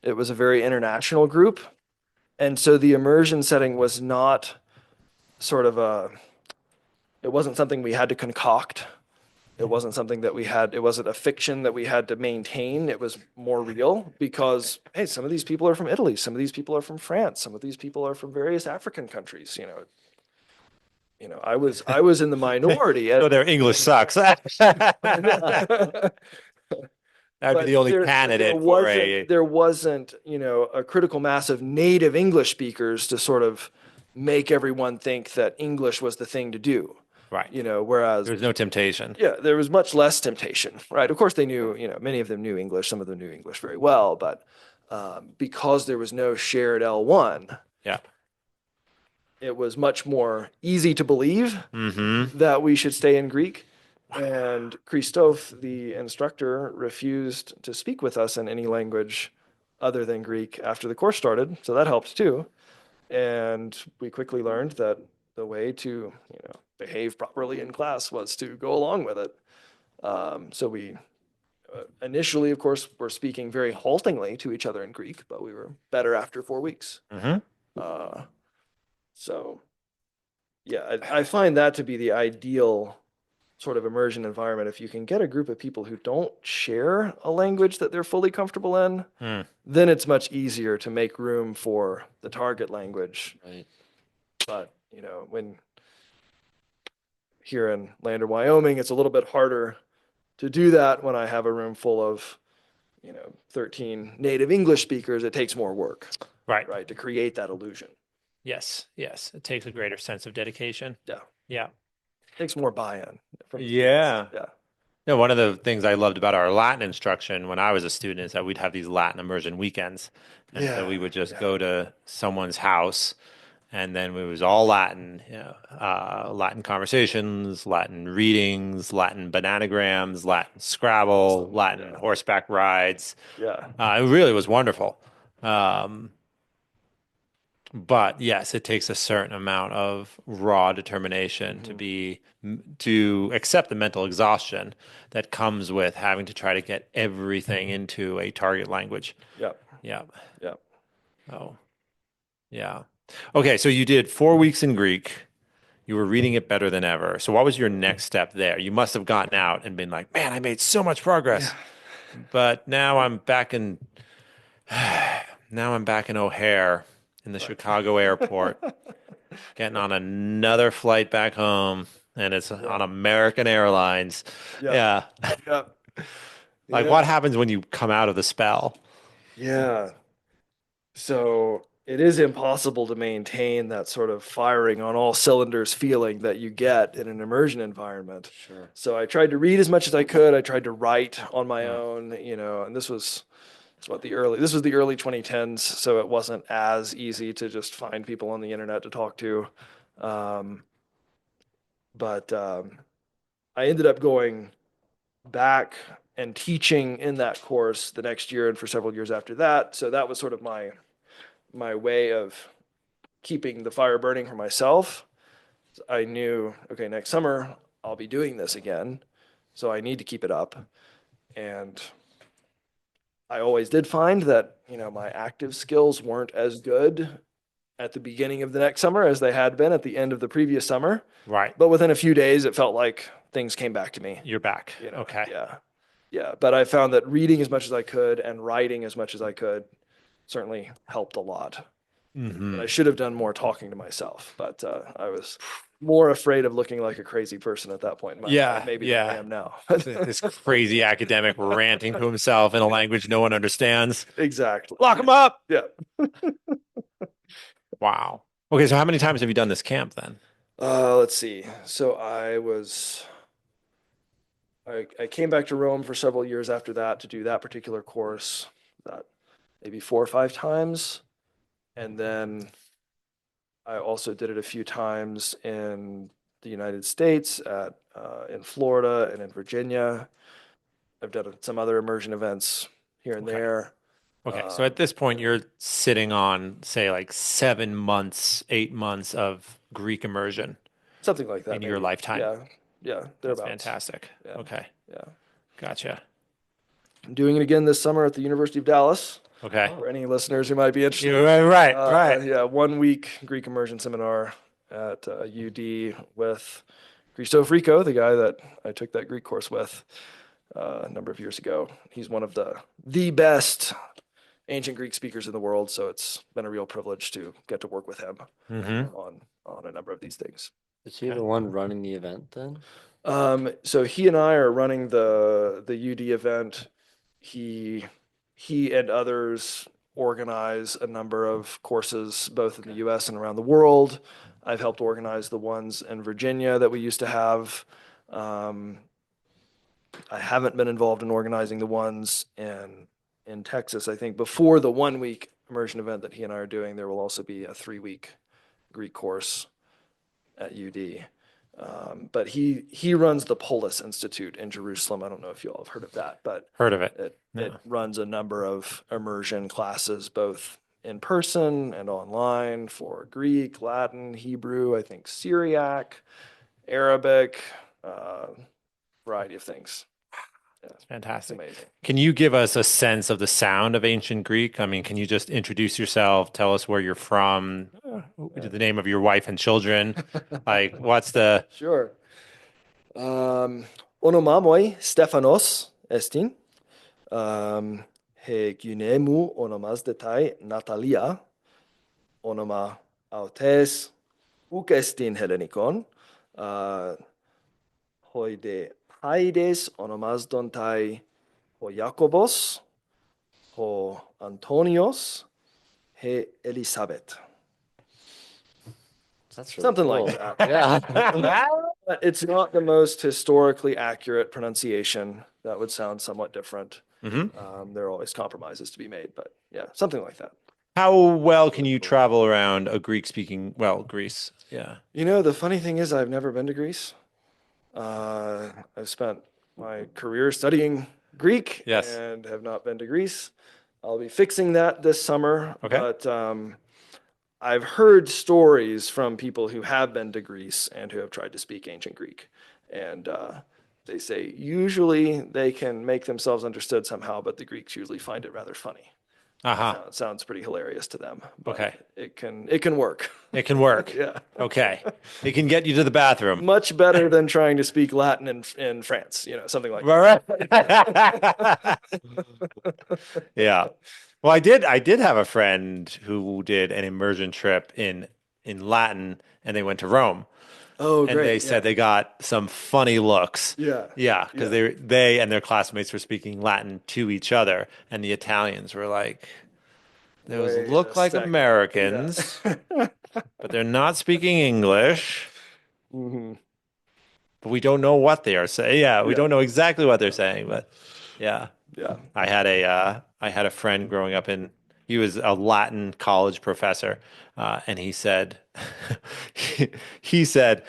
It was a very international group. And so the immersion setting was not sort of it wasn't something we had to concoct. It wasn't something that it wasn't a fiction that we had to maintain. It was more real because, hey, some of these people are from Italy. Some of these people are from France. Some of these people are from various African countries. I was in the minority. So their English sucks. That'd be But the only there candidate for wasn't there wasn't, a critical mass of native English speakers to sort of make everyone think that English was the thing to do. right. Whereas There's no temptation. yeah, there was much less temptation, right? Of course they knew, many of them knew English, some of them knew English very well, but because there was no shared L1, Yeah. it was much more easy to believe Mm-hmm. that we should stay in Greek. And Christophe, the instructor, refused to speak with us in any language other than Greek after the course started. So that helped too. And we quickly learned that the way to, behave properly in class was to go along with it. So we initially, of course, were speaking very haltingly to each other in Greek, but we were better after 4 weeks. Mm-hmm. So, yeah, I find that to be the ideal sort of immersion environment. If you can get a group of people who don't share a language that they're fully comfortable in, then it's much easier to make room for the target language. Right. But, when here in Lander, Wyoming, it's a little bit harder to do that when I have a room full of, 13 native English speakers. It takes more work, Right. right, to create that illusion. Yes. Yes. It takes a greater sense of dedication. Yeah. Yeah. Takes more buy-in from the Yeah. students. Yeah. No, one of the things I loved about our Latin instruction when I was a student is that we'd have these Latin immersion weekends. And so we would just go to someone's house and then it was all Latin, Latin conversations, Latin readings, Latin bananagrams, Latin Scrabble, Latin horseback rides. Yeah. It really was wonderful. But yes, it takes a certain amount of raw determination to accept the mental exhaustion that comes with having to try to get everything into a target language. Yeah. Yeah. Yeah. Oh, yeah. Okay, so you did 4 weeks in Greek. You were reading it better than ever. So what was your next step there? You must have gotten out and been like, man, I made so much progress. But now I'm back in O'Hare in the Chicago airport, getting on another flight back home, and it's on American Airlines. Yeah. Yeah. Yeah. Like Yeah. what happens when you come out of the spell? Yeah. So it is impossible to maintain that sort of firing on all cylinders feeling that you get in an immersion environment. Sure. So I tried to read as much as I could. I tried to write on my own, and this was the early 2010s, so it wasn't as easy to just find people on the internet to talk to. But I ended up going back and teaching in that course the next year and for several years after that. So that was sort of my way of keeping the fire burning for myself. I knew, okay, next summer I'll be doing this again, so I need to keep it up. And I always did find that, my active skills weren't as good at the beginning of the next summer as they had been at the end of the previous summer. Right. But within a few days, it felt like things came back to me. You're back. Okay. Yeah. Yeah. But I found that reading as much as I could and writing as much as I could certainly helped a lot. And I should have done more talking to myself, but I was more afraid of looking like a crazy person at that point in my life, maybe than I am now. This crazy academic ranting to himself in a language no one understands. Exactly. Lock him up. Yeah. Wow. Okay, so how many times have you done this camp then? Let's see. So I came back to Rome for several years after that to do that particular course, that maybe 4 or 5 times. And then I also did it a few times in the United States, in Florida and in Virginia. I've done some other immersion events here and Okay. there. Okay, so at this point, you're sitting on, say, like 7 months, 8 months of Greek immersion Something like that, in your maybe. lifetime. Yeah, yeah, That's thereabouts. fantastic. Yeah. Okay, Yeah. gotcha. I'm doing it again this summer at the University of Dallas. Okay. For any listeners who might be interested. You're right. Yeah, 1 week Greek immersion seminar at UD with Christoph Rico, the guy that I took that Greek course with a number of years ago. He's one of the best ancient Greek speakers in the world, so it's been a real privilege to get to work with him Mm-hmm. on a number of these things. Is he the one running the event then? So he and I are running the UD event. He and others organize a number of courses both in the US and around the world. I've helped organize the ones in Virginia that we used to have. I haven't been involved in organizing the ones in Texas. I think before the 1 week immersion event that he and I are doing, there will also be a 3 week Greek course at UD. But he runs the Polis Institute in Jerusalem. I don't know if you all have heard of that, but Heard of it. it Yeah. runs a number of immersion classes, both in person and online for Greek, Latin, Hebrew, I think Syriac, Arabic, variety of things. Yeah, It's it's fantastic. amazing. Can you give us a sense of the sound of ancient Greek? I mean, can you just introduce yourself, tell us where you're from, the name of your wife and children? Like, what's the... Sure. Onomamoi Stephanos estin. He gunemu onomas detai Natalia. Onoma autes uk estin Hellenikon. Hoi de Haides onomas dontai ho Jakobos, ho Antonios, he Elisabeth. That's really Something cool. like that. Yeah. But it's not the most historically accurate pronunciation. That would sound somewhat different. There are always compromises to be made, but yeah, something like that. How well can you travel around a Greek-speaking, well, Greece? Yeah. You know, the funny thing is I've never been to Greece. I've spent my career studying Greek Yes. and have not been to Greece. I'll be fixing that this summer, Okay. but I've heard stories from people who have been to Greece and who have tried to speak ancient Greek. And they say usually they can make themselves understood somehow, but the Greeks usually find it rather funny. It sounds pretty hilarious to them, but Okay. it can work. It can work. Yeah. Okay. It can get you to the bathroom. Much better than trying to speak Latin in France, something like Right. Yeah. Well, I did have a friend who did an immersion trip in Latin, and they went to Rome. Oh, And great. they said they got some funny looks. Yeah. Yeah, because they and their classmates were speaking Latin to each other, and the Italians were like, those Wait look a like second. Americans, but they're not speaking English. Hmm. But we don't know what they are saying. Yeah, we Yeah. don't know exactly what they're saying, but yeah. Yeah. I had a friend growing up he was a Latin college professor, and he said he said,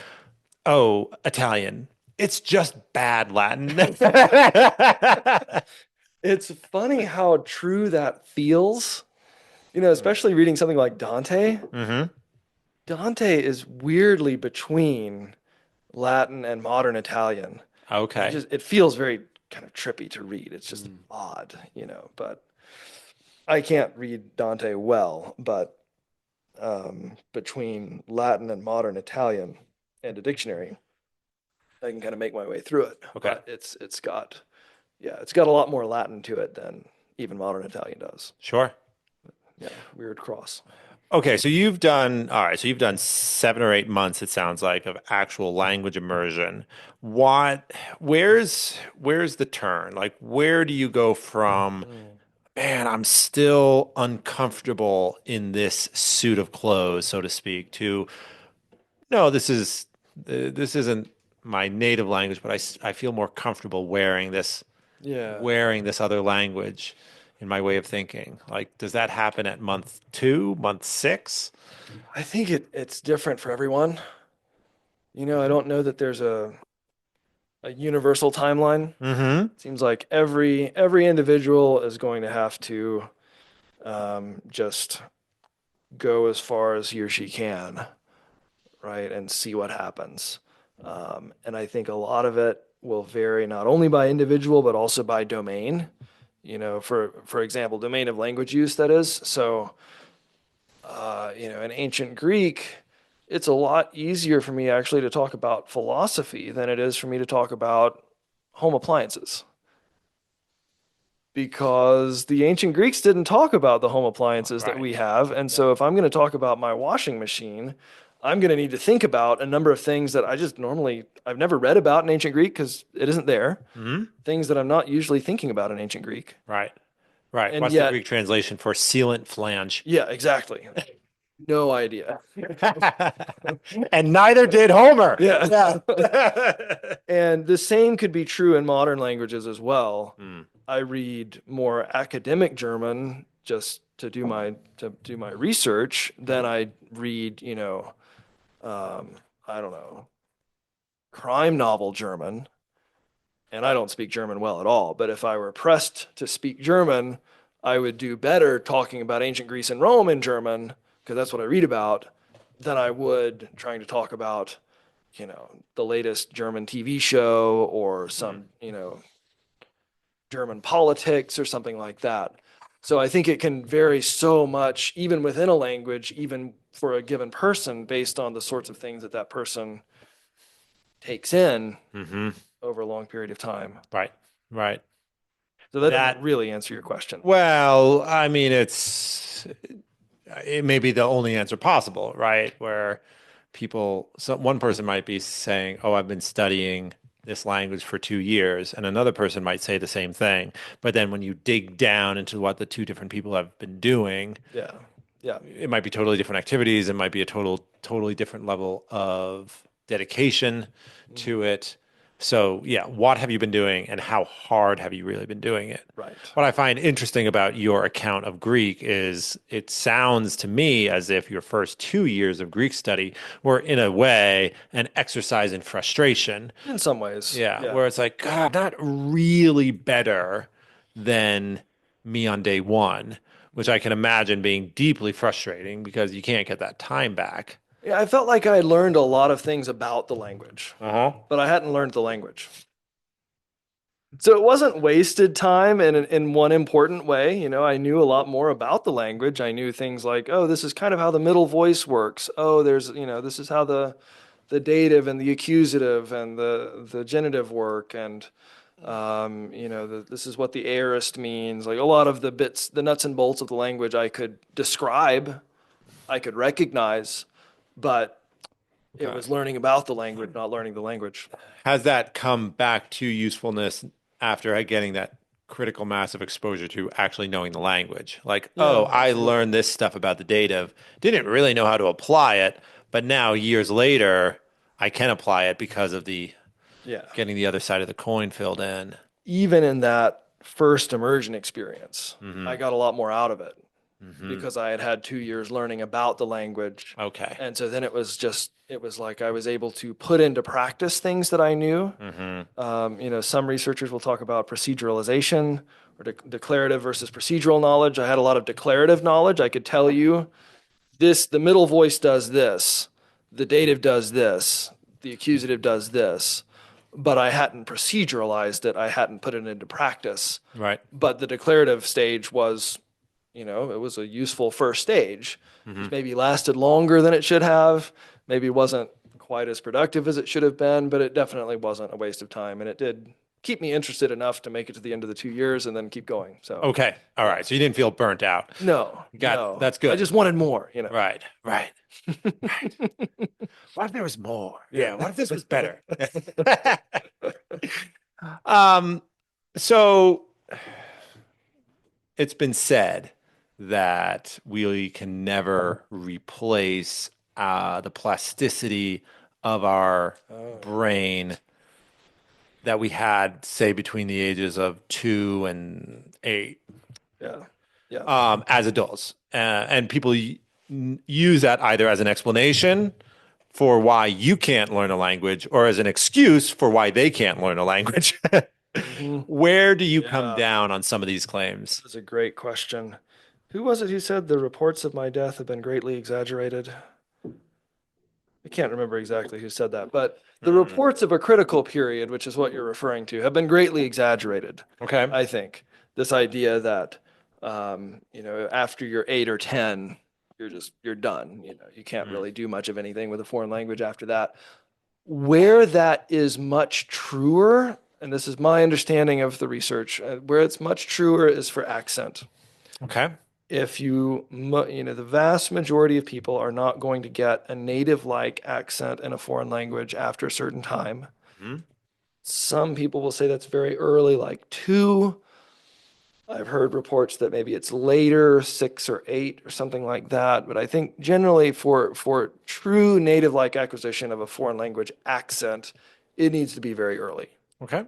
"Oh, Italian, it's just bad Latin." It's funny how true that feels. Especially reading something like Dante. Hmm. Dante is weirdly between Latin and modern Italian. Okay. It feels very kind of trippy to read. It's just odd, but I can't read Dante well, but between Latin and modern Italian and a dictionary, I can kind of make my way through it. Okay. But it's got a lot more Latin to it than even modern Italian does. Sure. Yeah, weird cross. Okay, so you've done, all right, so you've done 7 or 8 months, it sounds like, of actual language immersion. What, where's the turn? Like, where do you go from, Mm. man, I'm still uncomfortable in this suit of clothes, so to speak, to, no, this isn't my native language, but I feel more comfortable Yeah. wearing this other language in my way of thinking. Like, does that happen at month 2, month 6? I think it's different for everyone. I don't know that there's a universal timeline. Mm-hmm. Seems like every individual is going to have to just go as far as he or she can, right, and see what happens. And I think a lot of it will vary not only by individual but also by domain. For example, domain of language use, that is. So, in ancient Greek, it's a lot easier for me actually to talk about philosophy than it is for me to talk about home appliances. Because the ancient Greeks didn't talk about the home appliances that Right. we have. And so if I'm going to talk about my washing machine, I'm going to need to think about a number of things that I've never read about in ancient Greek because it isn't there. Mm-hmm. Things that I'm not usually thinking about in ancient Greek. Right. Right. And What's the yet, Greek translation for sealant flange? yeah, exactly. No idea. And neither did Homer. Yeah. Yeah. And the same could be true in modern languages as well. Mm. I read more academic German just to do my research than I read, I don't know, crime novel German. And I don't speak German well at all. But if I were pressed to speak German, I would do better talking about ancient Greece and Rome in German, because that's what I read about, than I would trying to talk about, the latest German TV show or some, German politics or something like that. So I think it can vary so much, even within a language, even for a given person, based on the sorts of things that that person takes in Mm-hmm. over a long period of time. Right. Right. So that doesn't That, really answer your question. well, I mean, it may be the only answer possible, right? Where one person might be saying, "Oh, I've been studying this language for 2 years," and another person might say the same thing. But then when you dig down into what the two different people have been doing, Yeah. Yeah. it might be totally different activities. It might be a totally different level of dedication to it. So, yeah, what have you been doing and how hard have you really been doing it? Right. What I find interesting about your account of Greek is it sounds to me as if your first 2 years of Greek study were, in a way, an exercise in frustration. In some ways. Yeah, Yeah. where it's like, God, not really better than me on day one, which I can imagine being deeply frustrating because you can't get that time back. Yeah, I felt like I had learned a lot of things about the language, Uh-huh. but I hadn't learned the language. So it wasn't wasted time in one important way. I knew a lot more about the language. I knew things like, oh, this is kind of how the middle voice works. Oh, this is how the dative and the accusative and the genitive work, and this is what the aorist means. Like a lot of the bits, the nuts and bolts of the language, I could describe, I could recognize, but it Okay. was learning about the language, not learning the language. Has that come back to usefulness after getting that critical mass of exposure to actually knowing the language? Like, oh, Yeah, I absolutely. learned this stuff about the dative, didn't really know how to apply it, but now years later, I can apply it because of the Yeah. getting the other side of the coin filled in. Even in that first immersion experience, I Mm-hmm. got a lot more out of it Mm-hmm. because I had had 2 years learning about the language. Okay. And so then it was like I was able to put into practice things that I knew. Mm-hmm. Some researchers will talk about proceduralization or declarative versus procedural knowledge. I had a lot of declarative knowledge. I could tell you the middle voice does this, the dative does this, the accusative does this, but I hadn't proceduralized it. I hadn't put it into practice. Right. But the declarative stage was, it was a useful first stage. Mm-hmm. It maybe lasted longer than it should have, maybe wasn't quite as productive as it should have been, but it definitely wasn't a waste of time. And it did keep me interested enough to make it to the end of the 2 years and then keep going. So Okay. All right. So you didn't feel burnt out. no, That's I good. just wanted more, you know. Right. Right. What if there was more? Yeah. What if this was better? Um, so it's been said that we can never replace the plasticity of our brain that we had, say, between the ages of 2 and 8, Yeah. Yeah. as adults. And people use that either as an explanation for why you can't learn a language or as an excuse for why they can't learn a language. Mhm. Where do you come Yeah. down on some of these claims? That's a great question. Who was it who said the reports of my death have been greatly exaggerated? I can't remember exactly who said that, but the reports of a critical period, which is what you're referring to, have been greatly exaggerated. Okay. I think this idea that, after you're 8 or 10, you're done. You can't really do much of anything with a foreign language after that. Where that is much truer, and this is my understanding of the research, where it's much truer is for accent. Okay. If the vast majority of people are not going to get a native-like accent in a foreign language after a certain time. Mhm. Some people will say that's very early, like 2. I've heard reports that maybe it's later, 6 or 8 or something like that. But I think generally for true native-like acquisition of a foreign language accent, it needs to be very early. Okay.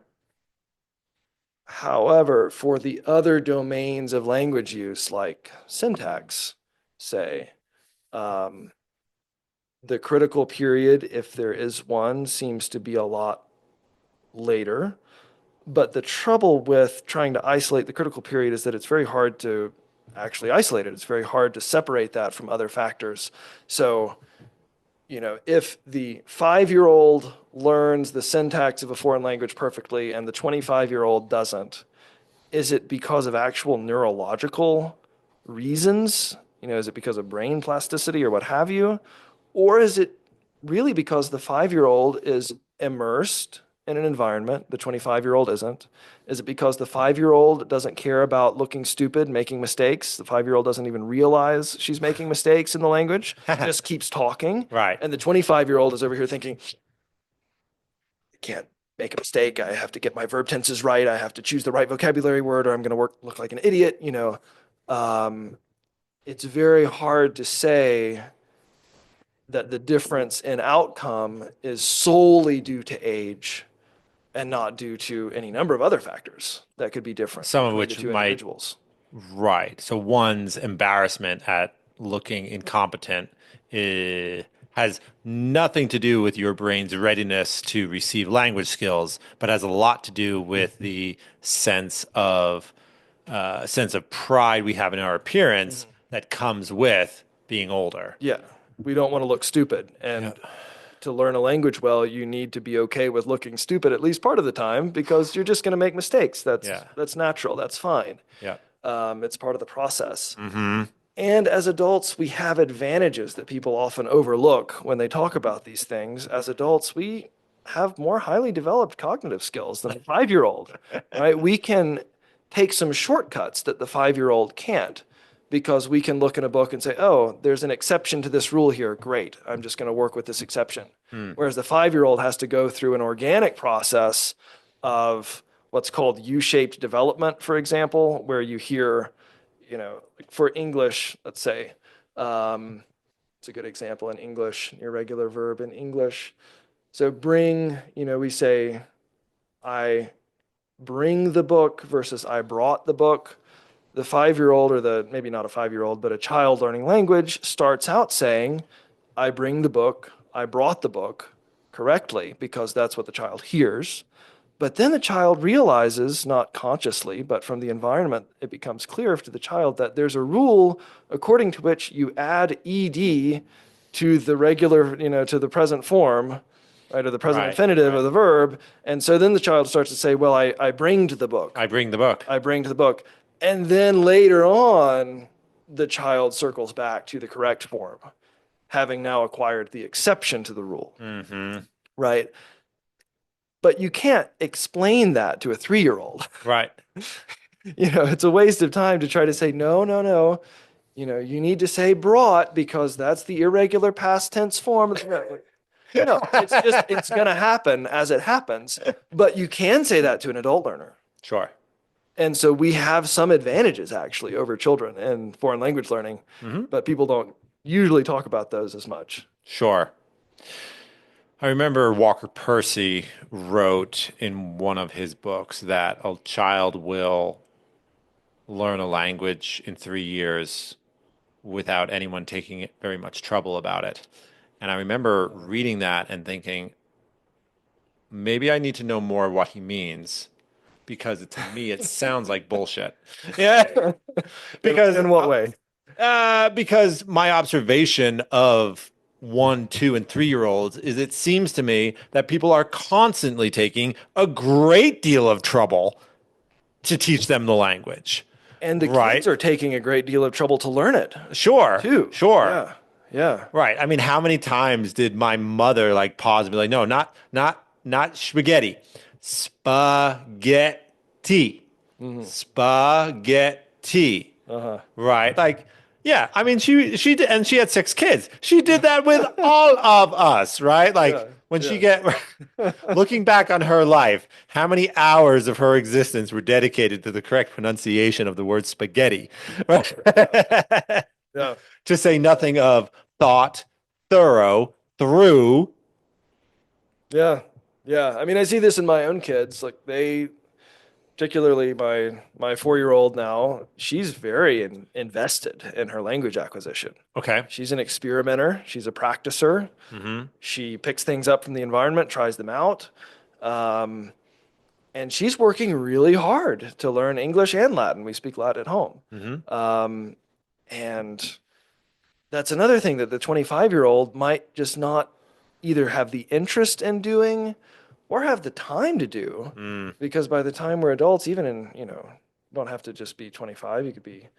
However, for the other domains of language use, like syntax, say, the critical period, if there is one, seems to be a lot later. But the trouble with trying to isolate the critical period is that it's very hard to actually isolate it. It's very hard to separate that from other factors. So, if the 5-year-old learns the syntax of a foreign language perfectly and the 25-year-old doesn't, is it because of actual neurological reasons? Is it because of brain plasticity or what have you? Or is it really because the 5-year-old is immersed in an environment, the 25-year-old isn't? Is it because the 5-year-old doesn't care about looking stupid, making mistakes? The 5-year-old doesn't even realize she's making mistakes in the language, just keeps talking. Right. And the 25-year-old is over here thinking, I can't make a mistake. I have to get my verb tenses right. I have to choose the right vocabulary word or I'm going to look like an idiot. It's very hard to say that the difference in outcome is solely due to age and not due to any number of other factors that could be different Some of between which the two might, individuals. right. So one's embarrassment at looking incompetent has nothing to do with your brain's readiness to receive language skills, but has a lot to do with the sense of pride we have in our appearance that comes with being older. Yeah, we don't want to look stupid. And to learn a language well, you need to be okay with looking stupid at least part of the time because you're just going to make mistakes. That's natural. That's fine. Yeah. It's part of the process. Mm-hmm. And as adults, we have advantages that people often overlook when they talk about these things. As adults, we have more highly developed cognitive skills than a 5-year-old, right? We can take some shortcuts that the 5-year-old can't because we can look in a book and say, oh, there's an exception to this rule here. Great. I'm just going to work with this exception. Whereas the 5-year-old has to go through an organic process of what's called U-shaped development, for example, where you hear, for English, let's say, it's a good example in English, an irregular verb in English. So bring, we say, I bring the book versus I brought the book. The 5-year-old, or maybe not a 5-year-old, but a child learning language starts out saying, I bring the book, I brought the book correctly, because that's what the child hears. But then the child realizes, not consciously, but from the environment, it becomes clear to the child that there's a rule according to which you add ed to the regular, to the present form, right, or the present infinitive of the verb. And so then the child starts to say, well, I bring to the book. I bring the book. I bring to the book. And then later on, the child circles back to the correct form, having now acquired the exception to the rule. Mm-hmm. Right? but you can't explain that to a 3-year-old. Right. It's a waste of time to try to say, no, no, no. You need to say brought because that's the irregular past tense form. No, it's going to happen as it happens. But you can say that to an adult learner. Sure. And so we have some advantages actually over children in foreign language learning, but people don't usually talk about those as much. Sure. I remember Walker Percy wrote in one of his books that a child will learn a language in 3 years without anyone taking very much trouble about it. And I remember reading that and thinking, maybe I need to know more what he means because to me it sounds like bullshit. Yeah. Because In what way? because my observation of 1, 2, and 3-year-olds is it seems to me that people are constantly taking a great deal of trouble to teach them the language. And the Right. kids are taking a great deal of trouble to learn it Sure. too. Sure. Yeah. Yeah. Right. I mean, how many times did my mother like pause and be like, no, not spaghetti. Spaghetti. Spaghetti. Right. Like, yeah, I mean she did, and she had 6 kids. She did that with all of us, right? Like Yeah, when she get looking back on her life, how many hours of her existence were dedicated to the correct pronunciation of the word spaghetti? Right? Yeah. To say nothing of thought, thorough, through. Yeah. Yeah. I mean, I see this in my own kids. Like particularly my 4-year-old now, she's very invested in her language acquisition. Okay. She's an experimenter. She's a practicer. She picks things up from the environment, tries them out. And she's working really hard to learn English and Latin. We speak Latin at home. And that's another thing that the 25-year-old might just not either have the interest in doing or have the time to do. Because by the time we're adults, even you don't have to just be 25. You could be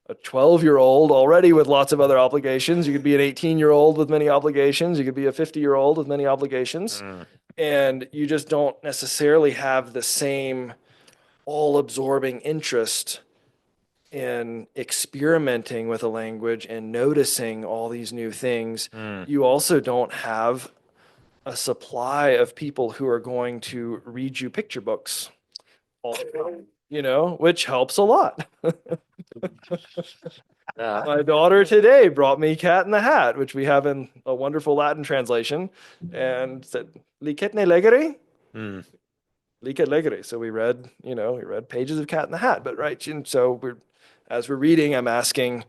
a 12-year-old already with lots of other obligations. You could be an 18-year-old with many obligations. You could be a 50-year-old with many obligations. And you just don't necessarily have the same all-absorbing interest in experimenting with a language and noticing all these new things. You also don't have a supply of people who are going to read you picture books all the time, which helps a lot. Yeah. My daughter today brought me Cat in the Hat, which we have in a wonderful Latin translation, and said, Licet ne legere? Licet legere. So we read pages of Cat in the Hat, but right. And so as we're reading, I'm asking,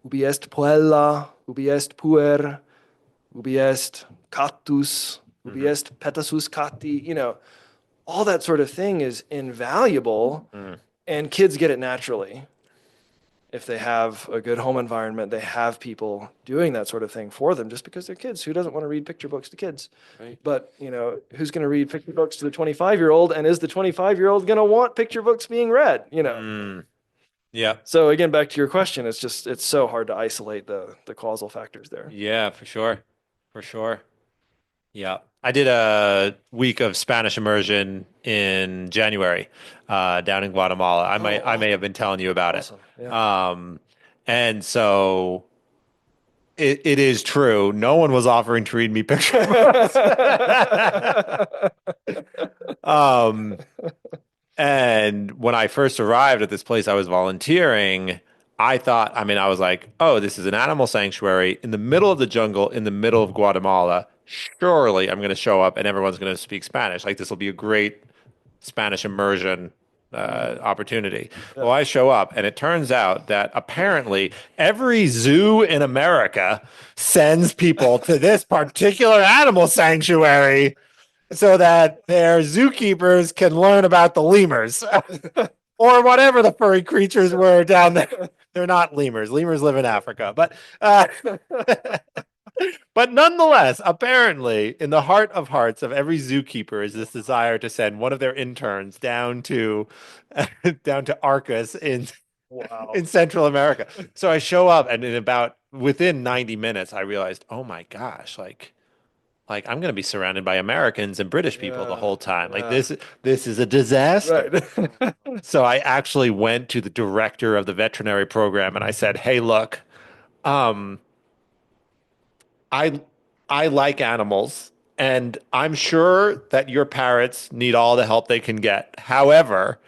ubi est puella, ubi est puer, ubi est cactus, ubi est petasus cati, all that sort of thing is invaluable, and kids get it naturally. If they have a good home environment, they have people doing that sort of thing for them just because they're kids. Who doesn't want to read picture books to kids? Right. But, who's going to read picture books to the 25-year-old? And is the 25-year-old going to want picture books being read? Yeah. So again, back to your question, it's so hard to isolate the causal factors there. Yeah, for sure. For sure. Yeah. I did a week of Spanish immersion in January down in Guatemala. I may have been telling you about Awesome. it. Yeah. And so it is true. No one was offering to read me picture books. And when I first arrived at this place I was volunteering, I was like, oh, this is an animal sanctuary in the middle of the jungle, in the middle of Guatemala. Surely I'm going to show up and everyone's going to speak Spanish. Like this will be a great Spanish immersion opportunity. Well, I show up and it turns out that apparently every zoo in America sends people to this particular animal sanctuary so that their zookeepers can learn about the lemurs or whatever the furry creatures were down there. They're not lemurs. Lemurs live in Africa, but nonetheless, apparently, in the heart of hearts of every zookeeper is this desire to send one of their interns down to Arcus in Central America. So I show up, and within 90 minutes, I realized, oh my gosh, like like I'm going to be surrounded by Americans and British people the Yeah, whole time. Like yeah. this is a disaster. Right. So I actually went to the director of the veterinary program and I said, "Hey, look, um, I I like animals, and I'm sure that your parrots need all the help they can get. However,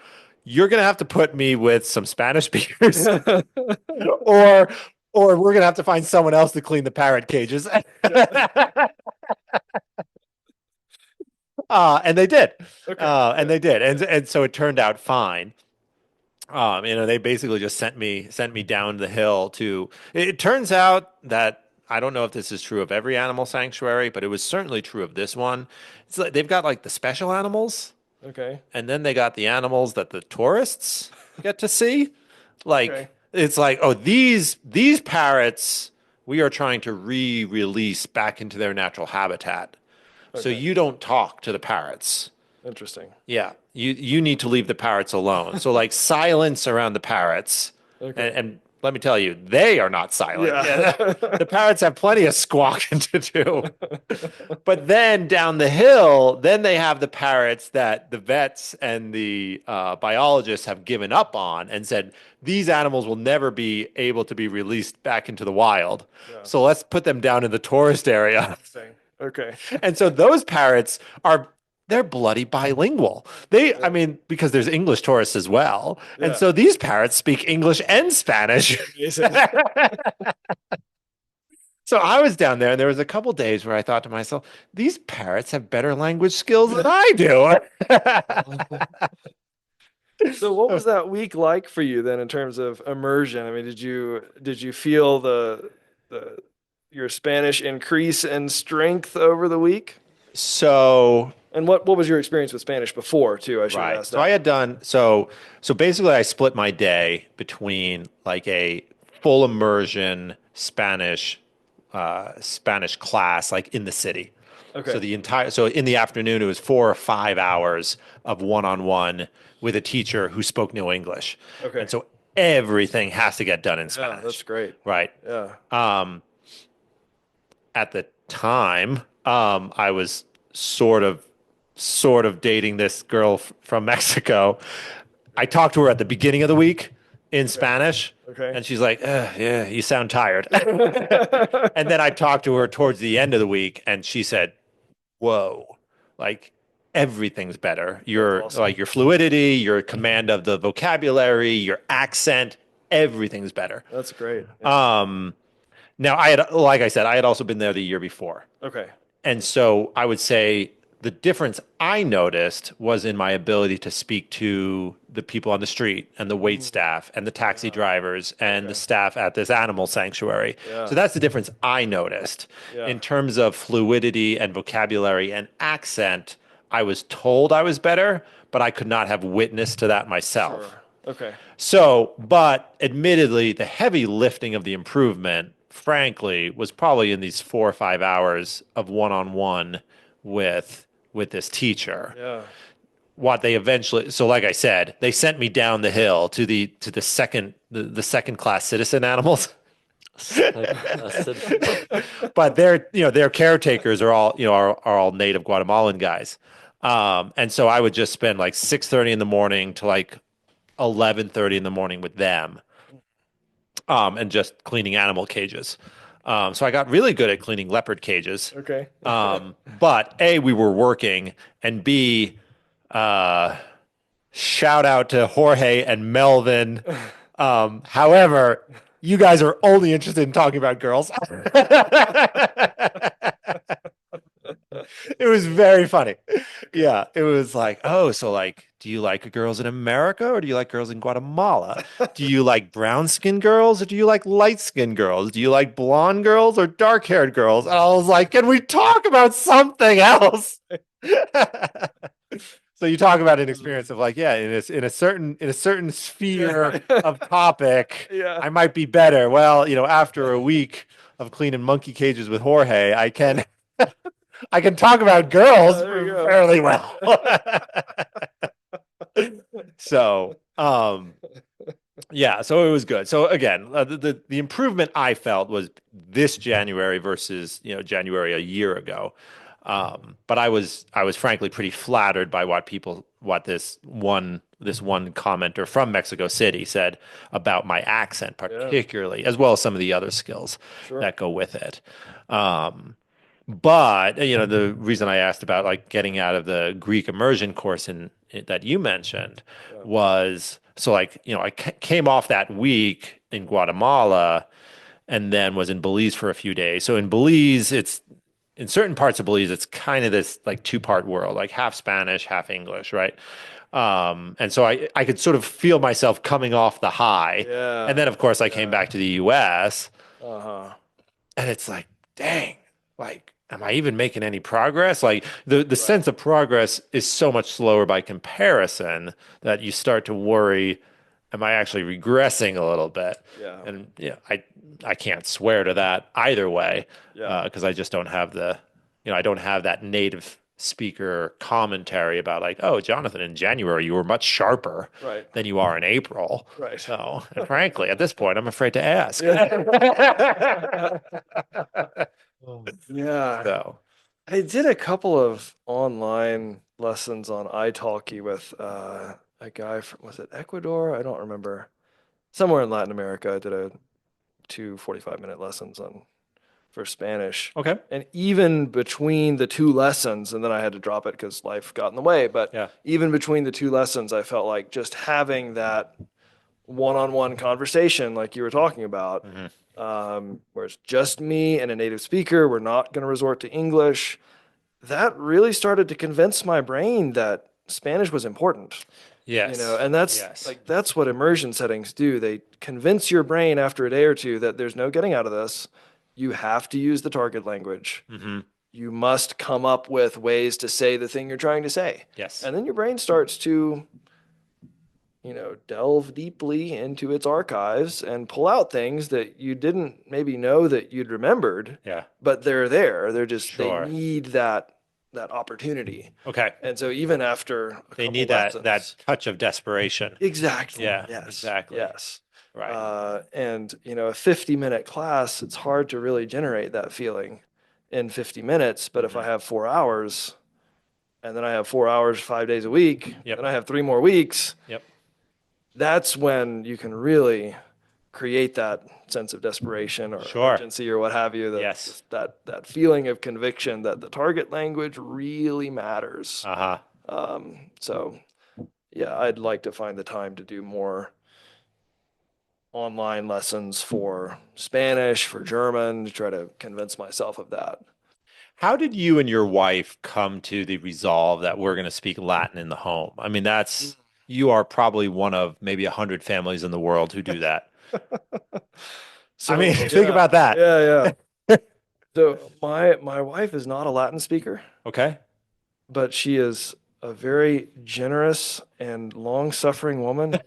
you're going to have to put me with some Spanish speakers, or we're going to have to find someone else to clean the parrot cages." And they did. Okay. And they did. And so it turned out fine. They basically just sent me down the hill to. It turns out that I don't know if this is true of every animal sanctuary, but it was certainly true of this one. It's like they've got like the special animals, Okay. and then they got the animals that the tourists get to see. Okay. Like it's like, oh, these parrots we are trying to re-release back into their natural habitat. So Okay. you don't talk to the parrots. Interesting. Yeah, you need to leave the parrots alone. So like silence around the parrots, Okay. and let me tell you, they are not silent. Yeah. Yeah, the parrots have plenty of squawking to do. But then down the hill, then they have the parrots that the vets and the biologists have given up on and said these animals will never be able to be released back into the wild. Yeah. So let's put them down in the tourist area. Interesting. Okay. And so those parrots are they're bloody bilingual. I mean, because there's English tourists as well. And Yeah. so these parrots speak English and Spanish. Amazing. So I was down there and there was a couple days where I thought to myself, these parrots have better language skills than I do. So what was that week like for you then in terms of immersion? I mean, did you feel the your Spanish increase in strength over the week? So And what was your experience with Spanish before too? I should have right. asked So I that. had done so basically I split my day between like a full immersion Spanish class like in the city. So Okay. so in the afternoon it was 4 or 5 hours of one-on-one with a teacher who spoke no English. Okay. And so everything has to get done in Yeah, that's Spanish. great. Right. Yeah. At the time, I was sort of dating this girl from Mexico. I talked to her at the beginning of the week in Spanish, Okay. and she's like, "Yeah, you sound tired." And then I talked to her towards the end of the week, and she said, "Whoa, like everything's better. Your awesome. like your fluidity, your command of the vocabulary, your accent, everything's better." That's great. Yeah. Now like I said, I had also been there the year before. Okay. And so I would say the difference I noticed was in my ability to speak to the people on the street and the wait staff and the taxi drivers and the staff at this animal sanctuary. Yeah. So that's the difference I noticed. Yeah. In terms of fluidity and vocabulary and accent, I was told I was better, but I could not have witness to that myself. Sure. Okay. So, but admittedly, the heavy lifting of the improvement, frankly, was probably in these 4 or 5 hours of one-on-one with this teacher. Yeah. What they eventually, so like I said, they sent me down the hill to the second class citizen animals. But their caretakers are all are all native Guatemalan guys. And so I would just spend like 6:30 in the morning to like 11:30 in the morning with them, and just cleaning animal cages. So I got really good at cleaning leopard cages. Okay. But A, we were working, and B, shout out to Jorge and Melvin. However, you guys are only interested in talking about girls. It was very funny. Yeah, it was like, oh, so like, do you like girls in America or do you like girls in Guatemala? Do you like brown skinned girls or do you like light skinned girls? Do you like blonde girls or dark haired girls? And I was like, can we talk about something else? So you talk about an experience of like, yeah, in a certain sphere of topic, Yeah. I might be better. Well, after a week of cleaning monkey cages with Jorge, I can talk about girls There you go. fairly well. So, yeah, so it was good. So again, the improvement I felt was this January versus January a year ago. But I was frankly pretty flattered by what this one commenter from Mexico City said about my accent, Yeah, particularly, as well as some of the other skills sure. that go with it. Um, but the reason I asked about like getting out of the Greek immersion course that you mentioned Yeah. was so like I came off that week in Guatemala and then was in Belize for a few days. So in Belize, it's in certain parts of Belize, it's kind of this like two-part world, like half Spanish, half English, right? And so I could sort of feel myself coming off the high. And Yeah. then of course I came Yeah. back to the US Uh-huh. and it's like, dang, like, am I even making any progress? Like the Right. sense of progress is so much slower by comparison that you start to worry, am I actually regressing a little bit? Yeah. And I can't swear to that either way, Yeah. because I just don't have I don't have that native speaker commentary about like, oh, Jonathan, in January you were much sharper Right. than you are in April. Right. So, and frankly, at this point, I'm afraid to ask. Yeah. Yeah. So, I did a couple of online lessons on italki with a guy from, was it Ecuador? I don't remember. Somewhere in Latin America, I did a two 45-minute lessons on for Spanish. okay. And even between the two lessons, and then I had to drop it because life got in the way, but Yeah. even between the two lessons, I felt like just having that one-on-one conversation like you were talking about, Mhm. where it's just me and a native speaker, we're not going to resort to English. That really started to convince my brain that Spanish was important, Yes. and that's Yes. like that's what immersion settings do. They convince your brain after a day or two that there's no getting out of this. You have to use the target language. Hmm. You must come up with ways to say the thing you're trying to say. Yes. And then your brain starts to, delve deeply into its archives and pull out things that you didn't maybe know that you'd remembered, Yeah. but they're there. They Sure. need that opportunity. Okay. And so even after a They couple need that lessons, touch of desperation. exactly. Yeah. Yes. Exactly. Yes. Right. And a 50-minute class, it's hard to really generate that feeling in 50 minutes. But if I Mhm. have 4 hours and then I have 4 hours 5 days a week, Yep. then I have 3 more weeks, Yep. that's when you can really create that sense of desperation or Sure. urgency or what have you, Yes. just that feeling of conviction that the target language really matters. Uh-huh. So yeah, I'd like to find the time to do more online lessons for Spanish, for German, to try to convince myself of that. How did you and your wife come to the resolve that we're going to speak Latin in the home? I mean, you are probably one of maybe 100 families in the world who do that. I So mean, think yeah, about that. yeah. So my wife is not a Latin speaker, Okay. but she is a very generous and long-suffering woman.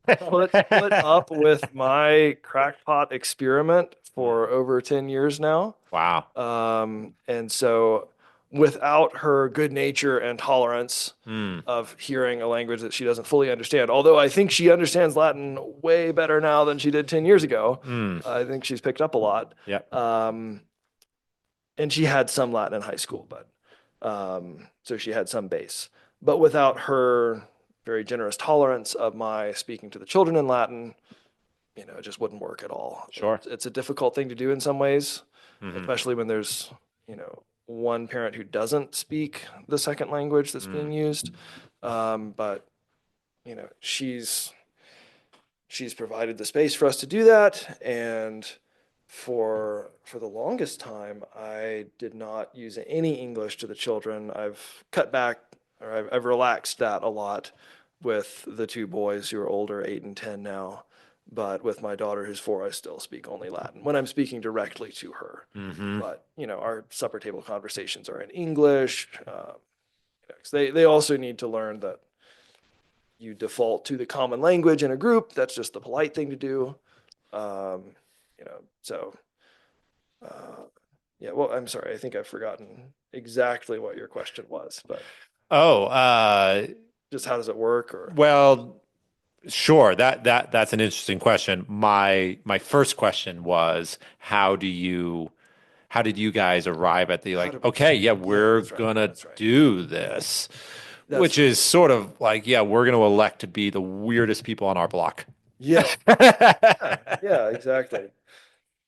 Put up with my crackpot experiment for over 10 years now. Wow. And so without her good nature and tolerance Hmm. of hearing a language that she doesn't fully understand, although I think she understands Latin way better now than she did 10 years ago, Hmm. I think she's picked up a lot. Yep. And she had some Latin in high school, but so she had some base. But without her very generous tolerance of my speaking to the children in Latin, it just wouldn't work at all. Sure. It's a difficult thing to do in some ways, Hmm. especially when there's, one parent who doesn't speak the second language that's being used. But, she's provided the space for us to do that. And for the longest time, I did not use any English to the children. I've cut back, or I've relaxed that a lot with the two boys who are older, 8 and 10 now. But with my daughter who's 4, I still speak only Latin when I'm speaking directly to her. Hmm. But our supper table conversations are in English. 'Cause they also need to learn that you default to the common language in a group. That's just the polite thing to do. So yeah. Well, I'm sorry. I think I've forgotten exactly what your question was, but Oh, just how does it work? Or well, sure. That's an interesting question. My first question was, how do you how did you guys arrive at the How like, did we okay, yeah, choose? Yeah, we're that's right. gonna That's right. do this, That's which is sort of like, yeah, we're gonna elect to be the weirdest people on our block. Yeah. Yeah, exactly.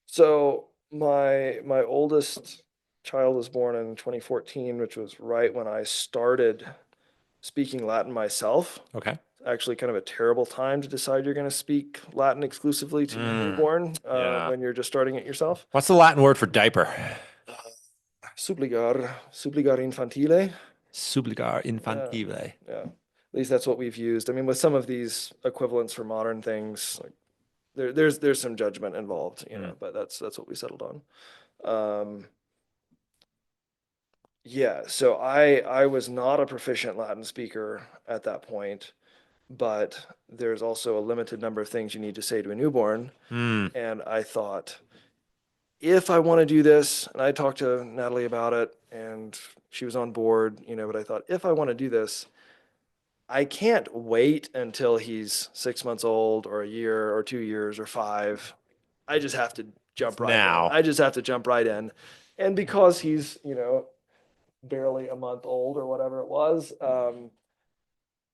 So my oldest child was born in 2014, which was right when I started speaking Latin myself. Okay. Actually, kind of a terrible time to decide you're going to speak Latin exclusively to your newborn yeah. when you're just starting it yourself. What's the Latin word for diaper? Subligar infantile. Subligar Yeah, infantile. yeah. At least that's what we've used. I mean, with some of these equivalents for modern things, like there's some judgment involved, but that's what we settled on. Um, yeah, so I was not a proficient Latin speaker at that point, but there's also a limited number of things you need to say to a newborn. Hmm. And I thought, if I want to do this, and I talked to Natalie about it, and she was on board, but I thought, if I want to do this, I can't wait until he's 6 months old or a year or 2 years or 5. I just have to jump right in. Now. I just have to jump right in. And because he's, barely a month old or whatever it was,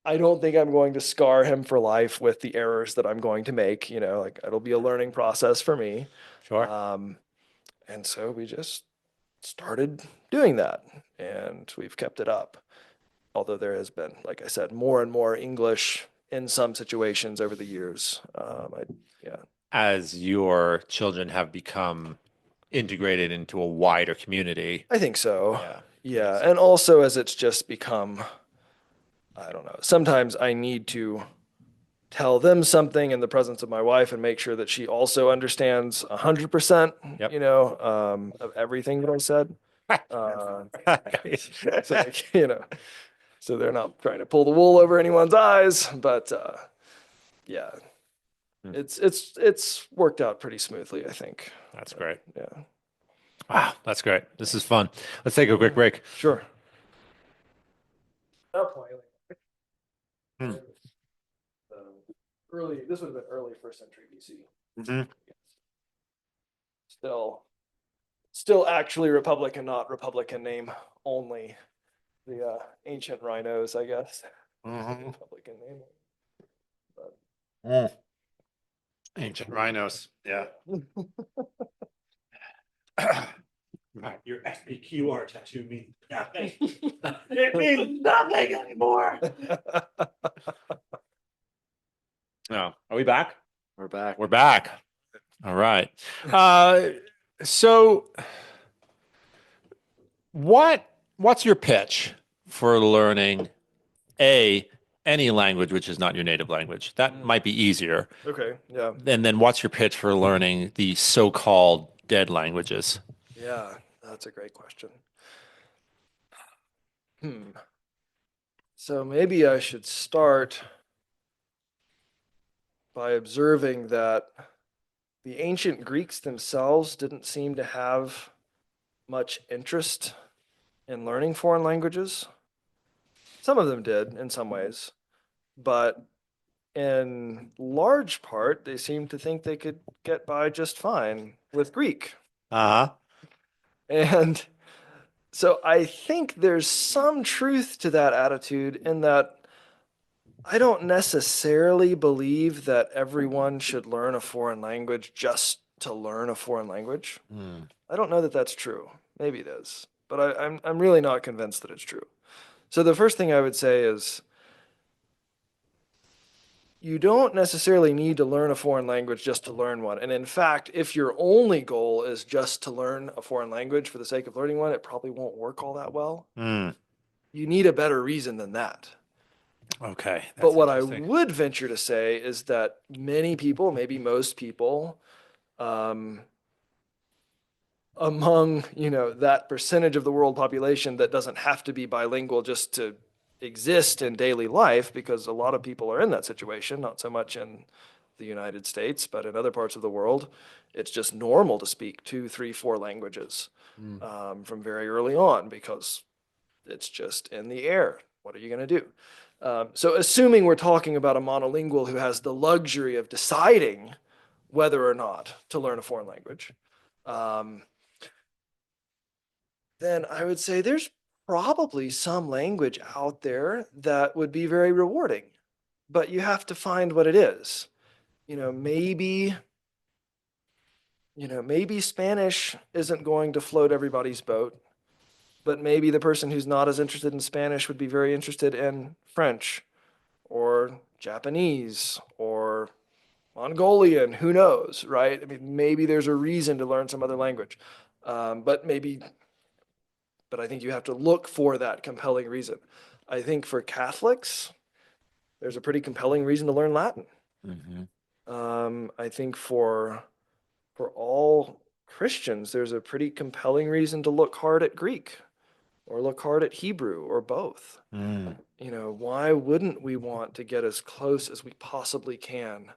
I don't think I'm going to scar him for life with the errors that I'm going to make. Like it'll be a learning process for me. Sure. And so we just started doing that, and we've kept it up. Although there has been, like I said, more and more English in some situations over the years. Yeah. As your children have become integrated into a wider community. I think so. Yeah. Yeah. And also as it's just become, I don't know, sometimes I need to tell them something in the presence of my wife and make sure that she also understands 100%, Yep. of everything that I said. So, so they're not trying to pull the wool over anyone's eyes, but yeah, Hmm. it's worked out pretty smoothly, I think. That's great. Yeah. Wow, that's great. This is fun. Let's take a quick break. Sure. Hmm. This would have been early first century BC. Mhm. Still actually Republican, not Republican name only. The ancient rhinos, I guess. Mhm. Republican name. Mm. Ancient rhinos. Yeah. Right, your SBQR tattoo means nothing. It means nothing anymore. No. Are we back? We're back. We're back. All right. So what's your pitch for learning any language which is not your native language? That might be easier. Okay, yeah. And then what's your pitch for learning the so-called dead languages? Yeah, that's a great question. So maybe I should start by observing that the ancient Greeks themselves didn't seem to have much interest in learning foreign languages. Some of them did in some ways, but in large part, they seemed to think they could get by just fine with Greek. Uh-huh. And so I think there's some truth to that attitude in that I don't necessarily believe that everyone should learn a foreign language just to learn a foreign language. I don't know that that's true. Maybe it is, but I'm really not convinced that it's true. So the first thing I would say is you don't necessarily need to learn a foreign language just to learn one. And in fact, if your only goal is just to learn a foreign language for the sake of learning one, it probably won't work all that well. Mm. You need a better reason than that. Okay. But what I would venture to say is that many people, maybe most people, among that percentage of the world population that doesn't have to be bilingual just to exist in daily life, because a lot of people are in that situation, not so much in the United States, but in other parts of the world, it's just normal to speak 2, 3, 4 languages from very early on because it's just in the air. What are you going to do? So assuming we're talking about a monolingual who has the luxury of deciding whether or not to learn a foreign language, then I would say there's probably some language out there that would be very rewarding, but you have to find what it is. You know, maybe, maybe Spanish isn't going to float everybody's boat, but maybe the person who's not as interested in Spanish would be very interested in French or Japanese or Mongolian, who knows, right? I mean, maybe there's a reason to learn some other language, but I think you have to look for that compelling reason. I think for Catholics, there's a pretty compelling reason to learn Latin. I think for all Christians, there's a pretty compelling reason to look hard at Greek or look hard at Hebrew or both. Why wouldn't we want to get as close as we possibly can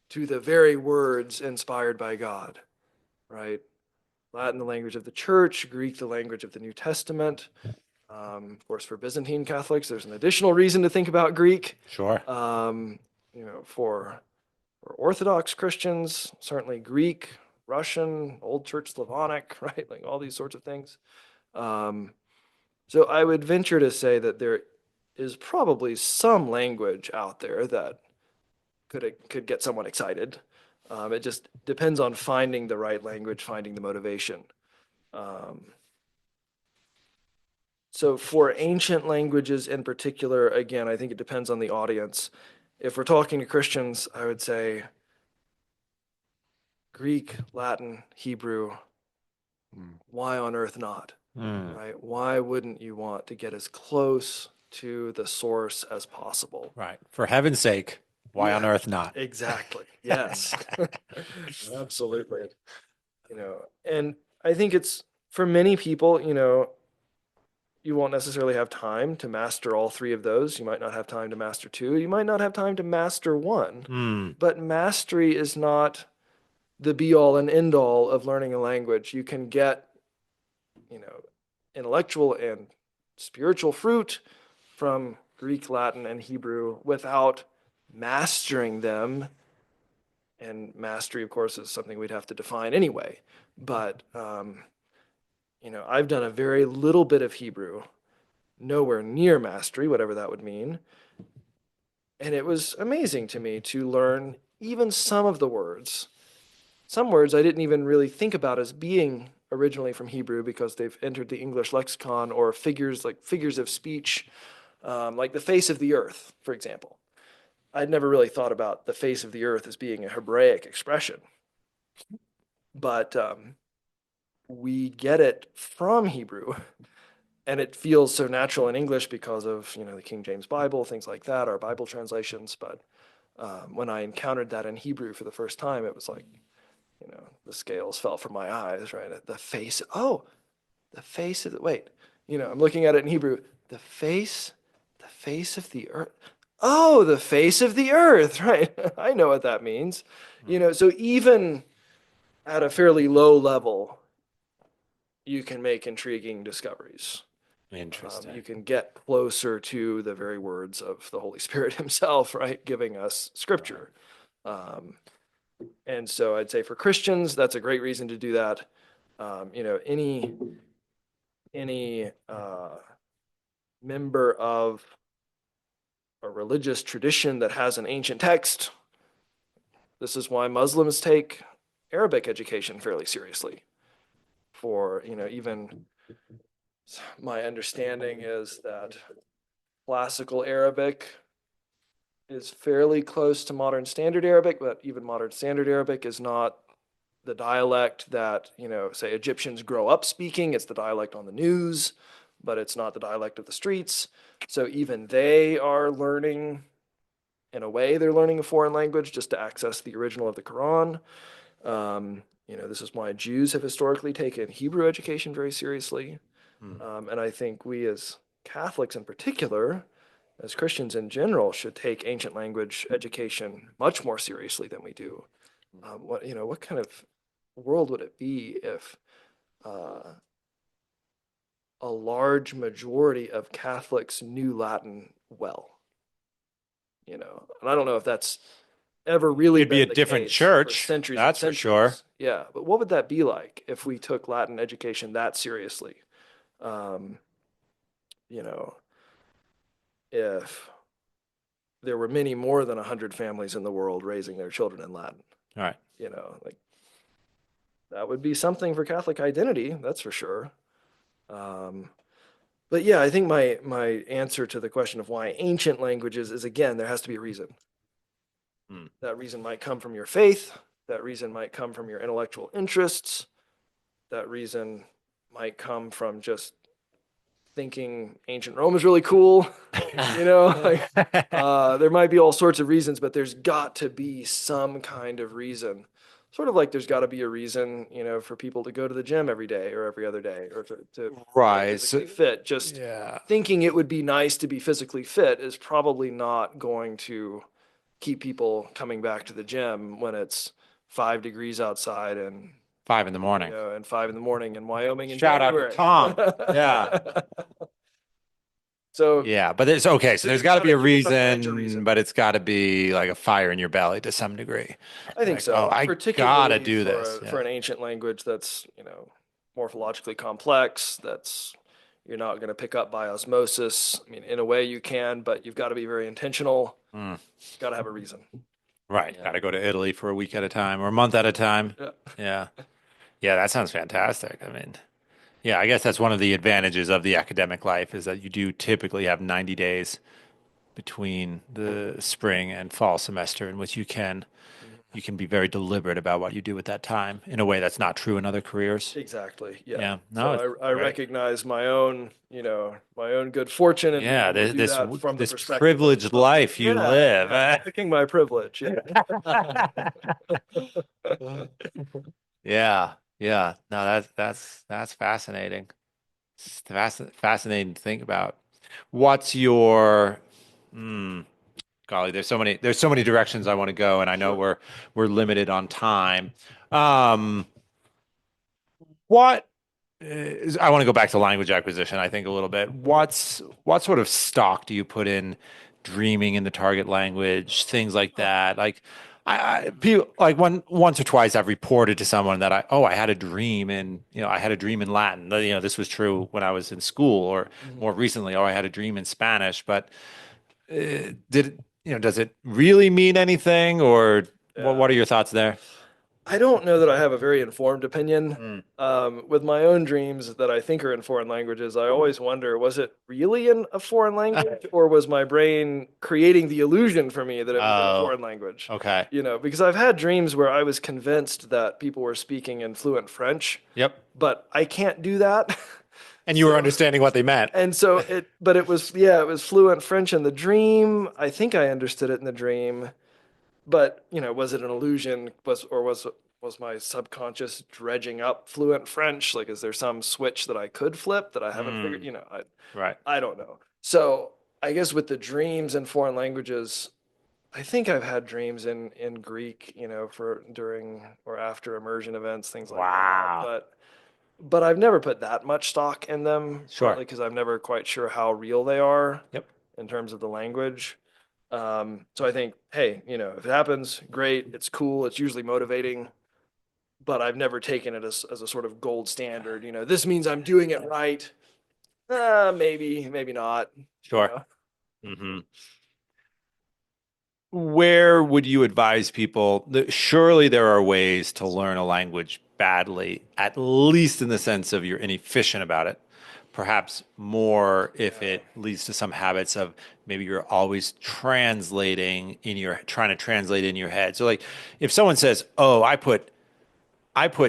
to the very words inspired by God, right? Latin, the language of the church, Greek, the language of the New Testament. Of course, for Byzantine Catholics, there's an additional reason to think about Greek. Sure. For Orthodox Christians, certainly Greek, Russian, Old Church Slavonic, right? Like all these sorts of things. So I would venture to say that there is probably some language out there that could get someone excited. It just depends on finding the right language, finding the motivation. So for ancient languages in particular, again, I think it depends on the audience. If we're talking to Christians, I would say Greek, Latin, Hebrew. Why on earth not? Right? Why wouldn't you want to get as close to the source as possible? Right. For heaven's sake, why on Yeah. earth not? Exactly. Yes. Absolutely. And I think it's for many people, you won't necessarily have time to master all three of those. You might not have time to master two. You might not have time to master one. But mastery is not the be all and end all of learning a language. You can get, intellectual and spiritual fruit from Greek, Latin, and Hebrew without mastering them. And mastery, of course, is something we'd have to define anyway. But, I've done a very little bit of Hebrew, nowhere near mastery, whatever that would mean. And it was amazing to me to learn even some of the words. Some words I didn't even really think about as being originally from Hebrew because they've entered the English lexicon, or figures of speech, like the face of the earth, for example. I'd never really thought about the face of the earth as being a Hebraic expression. But we get it from Hebrew, and it feels so natural in English because of, the King James Bible, things like that, our Bible translations. But when I encountered that in Hebrew for the first time, it was like, the scales fell from my eyes, right? The face of the, wait, I'm looking at it in Hebrew, the face of the earth. Oh, the face of the earth, right? I know what that means. So even at a fairly low level, you can make intriguing discoveries. Interesting. You can get closer to the very words of the Holy Spirit himself, right? Giving us scripture. And so I'd say for Christians, that's a great reason to do that. Any member of a religious tradition that has an ancient text, this is why Muslims take Arabic education fairly seriously. For, even my understanding is that classical Arabic is fairly close to modern standard Arabic, but even modern standard Arabic is not the dialect that, say Egyptians grow up speaking. It's the dialect on the news, but it's not the dialect of the streets. So even they are learning, in a way, they're learning a foreign language just to access the original of the Quran. This is why Jews have historically taken Hebrew education very seriously. And I think we as Catholics in particular, as Christians in general, should take ancient language education much more seriously than we do. What kind of world would it be if a large majority of Catholics knew Latin well? And I don't know if that's ever really It'd be been a the different case church, for centuries. that's and for sure. centuries. Yeah, but what would that be like if we took Latin education that seriously? um, you know, if there were many more than 100 families in the world raising their children in Latin, All right. like that would be something for Catholic identity, that's for sure. But yeah, I think my answer to the question of why ancient languages is, again, there has to be a reason. Hmm. That reason might come from your faith. That reason might come from your intellectual interests. That reason might come from just thinking ancient Rome is really cool. There might be all sorts of reasons, but there's got to be some kind of reason. Sort of like there's got to be a reason, for people to go to the gym every day or every other day, or to stay Right. So, physically fit. Just yeah. thinking it would be nice to be physically fit is probably not going to keep people coming back to the gym when it's 5 degrees outside and 5 in the morning. and 5 in the morning in Wyoming in Shout out to January. Tom. Yeah. So Yeah, but it's okay. So there's got to be a you gotta find your reason, but it's got to be like a fire in your belly to some degree. I think Like, so. oh, I Particularly gotta do this. for an Yeah. ancient language that's, morphologically complex, that's you're not going to pick up by osmosis. I mean, in a way you can, but you've got to be very intentional. Mm. Got to have a reason. Right. Yeah. Got to go to Italy for a week at a time or a month at a time. Yeah. Yeah. Yeah, that sounds fantastic. I mean, yeah, I guess that's one of the advantages of the academic life is that you do typically have 90 days between the spring and fall semester in which you can be very deliberate about what you do with that time in a way that's not true in other careers. Exactly. Yeah. Yeah. No, it's So I great. recognize my own good fortune and being Yeah, able to do this that from the this perspective of privileged something. life you Yeah, live. yeah, picking my privilege. Yeah. Yeah, yeah. No, that's fascinating. It's fascinating to think about. What's your golly, there's so many directions I want to go, and I know we're limited on time. Um, what I want to go back to language acquisition, I think a little bit. What sort of stock do you put in dreaming in the target language, things like that? Like people like once or twice I've reported to someone that I had a dream in, I had a dream in Latin. This was true when I was in school or more recently, I had a dream in Spanish, but does it really mean anything or what are your thoughts there? I don't know that I have a very informed opinion. Mm. With my own dreams that I think are in foreign languages, I always wonder, was it really in a foreign language or was my brain creating the illusion for me that it was in a Oh, foreign language? okay. Because I've had dreams where I was convinced that people were speaking in fluent French, Yep. but I can't do that. And you were understanding what they meant. And so but it was, yeah, it was fluent French in the dream. I think I understood it in the dream, but was it an illusion? Was my subconscious dredging up fluent French? Like, is there some switch that I could flip that I haven't figured? Right. I don't know. So I guess with the dreams in foreign languages, I think I've had dreams in Greek, for during or after immersion events, things like Wow. that. But I've never put that much stock in them, Sure. partly because I'm never quite sure how real they are Yep. in terms of the language. So I think, hey, if it happens, great. It's cool. It's usually motivating, but I've never taken it as a sort of gold standard. This means I'm doing it right. Maybe not. Sure. Hmm. Where would you advise people that surely there are ways to learn a language badly, at least in the sense of you're inefficient about it, perhaps more if it leads to some habits of maybe you're always trying to translate in your head. So like if someone says, "Oh, I put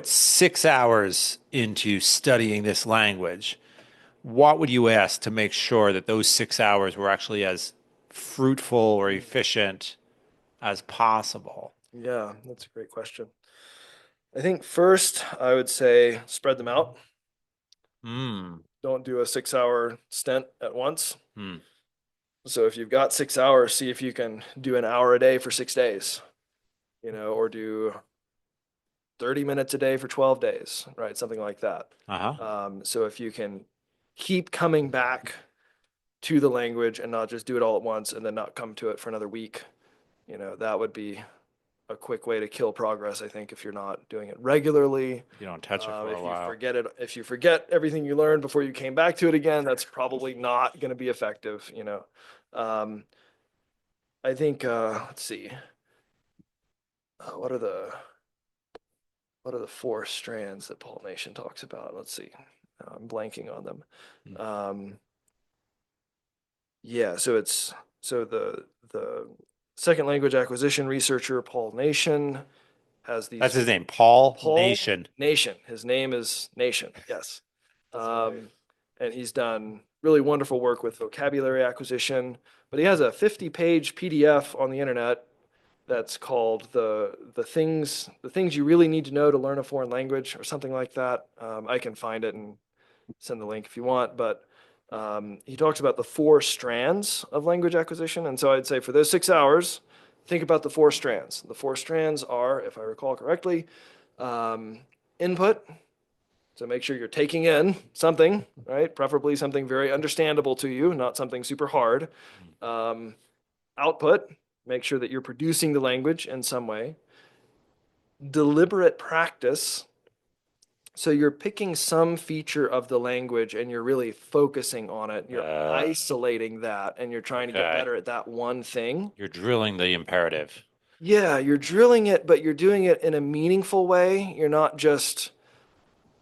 6 hours into studying this language," what would you ask to make sure that those 6 hours were actually as fruitful or efficient as possible? Yeah, that's a great question. I think first I would say spread them out. Mm. Don't do a 6 hour stint at once. Mm. So if you've got 6 hours, see if you can do an hour a day for 6 days, or do 30 minutes a day for 12 days, right? Something like that. Uh-huh. So if you can keep coming back to the language and not just do it all at once and then not come to it for another week, that would be a quick way to kill progress, I think, if you're not doing it regularly. You don't touch it for If a you while. forget it, if you forget everything you learned before you came back to it again, that's probably not going to be effective, you know. Um, I think, let's see, what are the four strands that pollination talks about? Let's see, I'm blanking on them. Yeah, so the second language acquisition researcher Paul Nation has these. That's his name, Paul Paul Nation. Nation. His name is Nation. Yes. And he's done really wonderful work with vocabulary acquisition. But he has a 50-page PDF on the internet that's called the things you really need to know to learn a foreign language or something like that. I can find it and send the link if you want. But he talks about the four strands of language acquisition. And so I'd say for those 6 hours, think about the four strands. The four strands are, if I recall correctly, input. So make sure you're taking in something, right? Preferably something very understandable to you, not something super hard. Output, make sure that you're producing the language in some way. Deliberate practice. So you're picking some feature of the language and you're really focusing on it. You're isolating that and you're trying to get Okay. better at that one thing. You're drilling the imperative. Yeah, you're drilling it, but you're doing it in a meaningful way. You're not just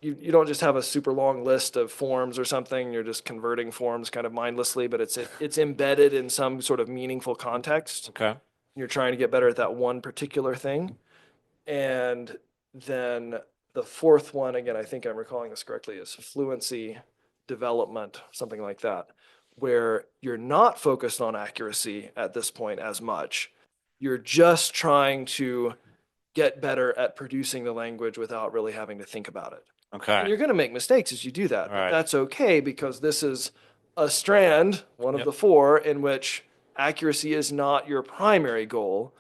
you don't just have a super long list of forms or something. You're just converting forms kind of mindlessly, but it's embedded in some sort of meaningful context. Okay. You're trying to get better at that one particular thing. And then the fourth one, again, I think I'm recalling this correctly, is fluency development, something like that, where you're not focused on accuracy at this point as much. You're just trying to get better at producing the language without really having to think about it. And Okay. you're going to make mistakes as you do that, but Right. that's okay because this is a strand, one of Yep. the four, in which accuracy is not your primary goal.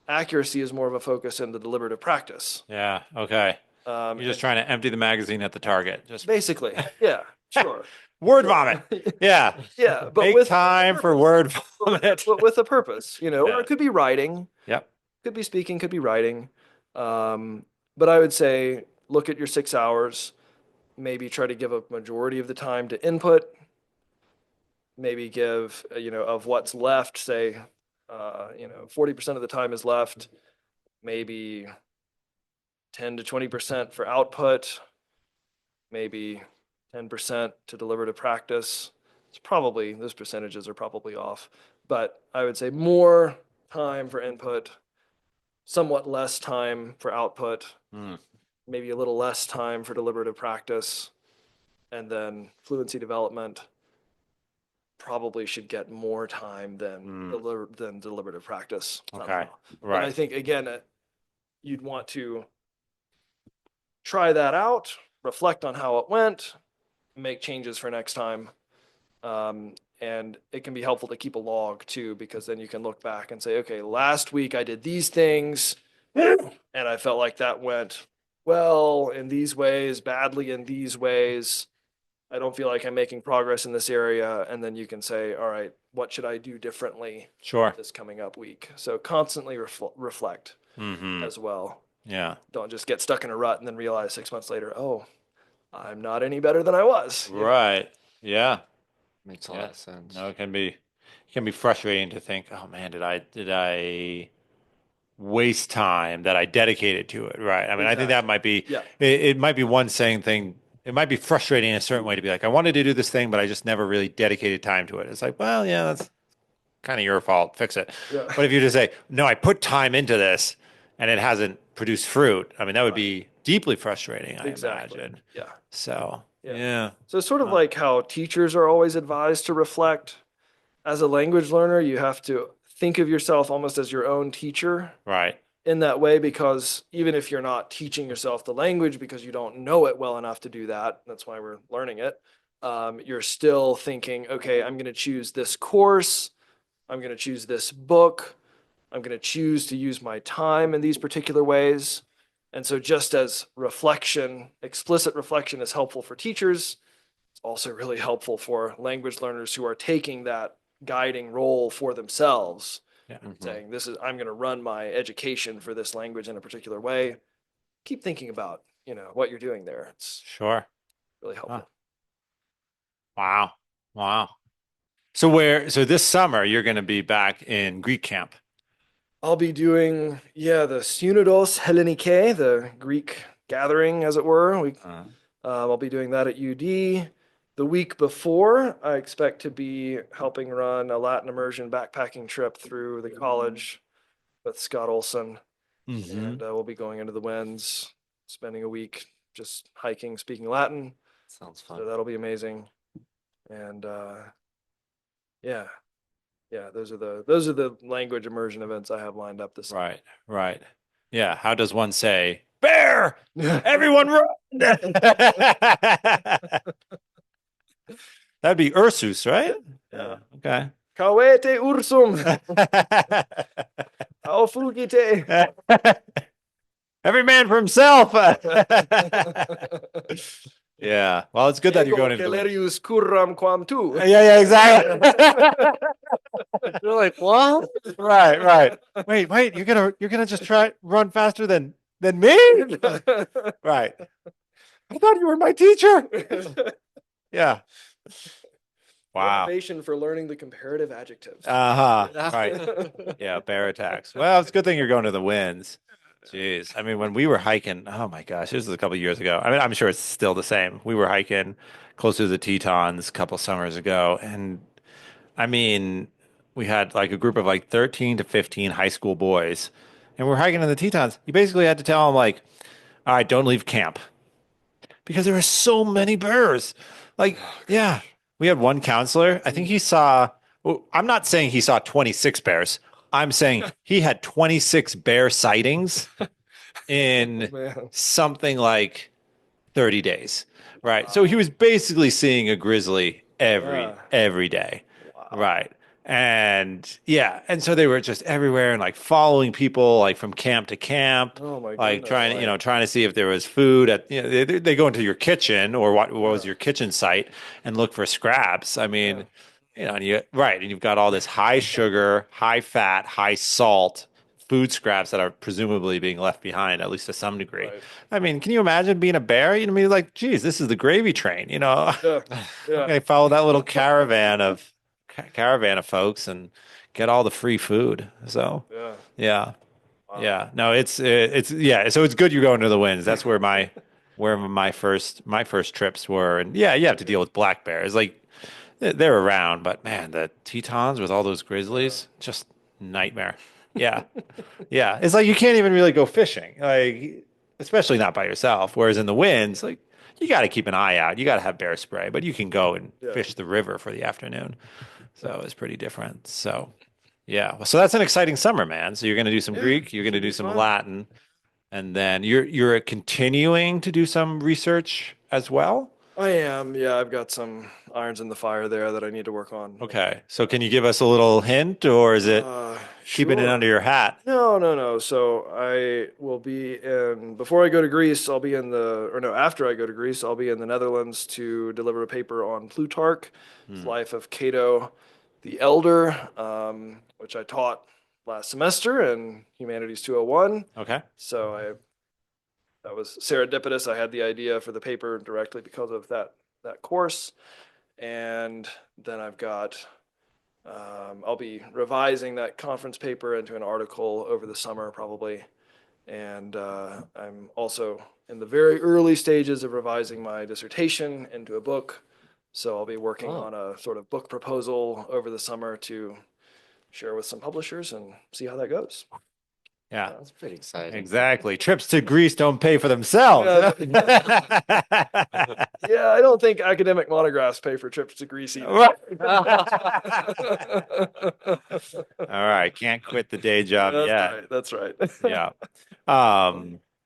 Accuracy is more of a focus in the deliberative practice. Yeah. Okay. You're just trying to empty the magazine at the target. Just Basically, yeah, sure. word vomit. Yeah. Yeah, but Make with time for word vomit. but with a purpose, you know, or Yeah. it could be writing, Yep. could be speaking, could be writing. But I would say look at your 6 hours, maybe try to give a majority of the time to input, maybe give, of what's left, say, 40% of the time is left, maybe 10 to 20% for output, maybe 10% to deliberative practice. Those percentages are probably off, but I would say more time for input, somewhat less time for output, maybe a little less time for deliberative practice, and then fluency development probably should get more time than deliberative practice. Okay. somehow. But I Right. think again, you'd want to try that out, reflect on how it went, make changes for next time. And it can be helpful to keep a log too, because then you can look back and say, okay, last week I did these things and I felt like that went well in these ways, badly in these ways. I don't feel like I'm making progress in this area. And then you can say, all right, what should I do differently Sure. this coming up week? So constantly reflect Mm-hmm. as well. Yeah. Don't just get stuck in a rut and then realize 6 months later, oh, I'm not any better than I was. Right. Yeah. Makes a Yeah. lot of sense. No, it can be frustrating to think, oh man, did I waste time that I dedicated to it? Right. I mean, I think that might be, Yeah. it might be one saying thing. It might be frustrating in a certain way to be like, I wanted to do this thing, but I just never really dedicated time to it. It's like, well, yeah, that's kind of your fault. Fix it. Yeah. But if you just say, no, I put time into this and it hasn't produced fruit, I mean, that would be deeply frustrating, I Exactly. imagine. Yeah. So, Yeah. yeah. So it's sort of like how teachers are always advised to reflect. As a language learner, you have to think of yourself almost as your own teacher Right. in that way, because even if you're not teaching yourself the language because you don't know it well enough to do that, that's why we're learning it, you're still thinking, okay, I'm going to choose this course, I'm going to choose this book, I'm going to choose to use my time in these particular ways. And so just as reflection, explicit reflection is helpful for teachers, it's also really helpful for language learners who are taking that guiding role for themselves Yeah. saying I'm going to run my education for this language in a particular way. Keep thinking about, what you're doing there. It's Sure. really helpful. Wow. Wow. So this summer you're going to be back in Greek camp. I'll be doing, the Synodos Hellenike, the Greek gathering, as it were. I'll be doing that at UD. The week before, I expect to be helping run a Latin immersion backpacking trip through the college with Scott Olson. And we'll be going into the winds, spending a week just hiking, speaking Latin. Sounds So fun. that'll be amazing. And yeah, those are the language immersion events I have lined up this summer. Right. Right. Yeah. How does one say, bear? Everyone run! That'd be Ursus, right? Yeah. Okay. Cavete ursum, au fugite. Every man for himself. Yeah. Well, it's good that you're going into the Celerius curram quam tu. Yeah, exactly. You're like, what? Right. Wait, you're gonna just run faster than me? Right. I thought you were my teacher. Yeah. Wow. Motivation for learning the comparative adjectives. Right. Yeah, bear attacks. Well, it's a good thing you're going to the winds. Jeez. I mean, when we were hiking, oh my gosh, this was a couple of years ago. I mean, I'm sure it's still the same. We were hiking close to the Tetons a couple summers ago, and I mean, we had like a group of like 13 to 15 high school boys, and we're hiking in the Tetons. You basically had to tell them like, all right, don't leave camp because there were so many bears. Like, yeah, we had one counselor. I think he saw, well, I'm not saying he saw 26 bears. I'm saying he had 26 bear sightings in Man. something like 30 days. Right. So he was basically seeing a grizzly every day. Wow. Right. And yeah, and so they were just everywhere and like following people like from camp to camp, Oh my like goodness. trying to see if there was food at they go into your kitchen or what was your kitchen site and look for scraps. I mean, and and you've got all this high sugar, high fat, high salt food scraps that are presumably being left behind, at least to some degree. Right. I mean, can you imagine being a bear? You know, I mean, like, geez, this is the gravy train. Yeah. I follow that little caravan of folks and get all the free food. So Yeah. yeah, Wow. yeah. No, it's yeah. So it's good you're going to the winds. That's where my first trips were, and yeah, you have to deal with black bears. Like they're around, but man, the Tetons with all those grizzlies, just nightmare. Yeah, yeah. It's like you can't even really go fishing, like especially not by yourself. Whereas in the winds, like you got to keep an eye out. You got to have bear spray, but you can go and fish the river for the afternoon. So it's pretty different. So yeah, well, so that's an exciting summer, man. So you're going to do some Greek, you're going to do some fun. Latin, and then you're continuing to do some research as well. I am. Yeah, I've got some irons in the fire there that I need to work on. Okay, so can you give us a little hint, or is it keeping it Sure. under your hat? No. So I will be before I go to Greece, after I go to Greece, I'll be in the Netherlands to deliver a paper on Plutarch, his life of Cato the Elder, which I taught last semester in Humanities 201. Okay. So that was serendipitous. I had the idea for the paper directly because of that course. And then I've got I'll be revising that conference paper into an article over the summer, probably. And I'm also in the very early stages of revising my dissertation into a book. So I'll be working on a sort of book proposal over the summer to share with some publishers and see how that goes. Yeah, That's pretty exciting. exactly. Trips to Greece don't pay for themselves. Yeah, I don't think academic monographs pay for trips to Greece either. All right, can't quit the day job yet. That's right. Yeah.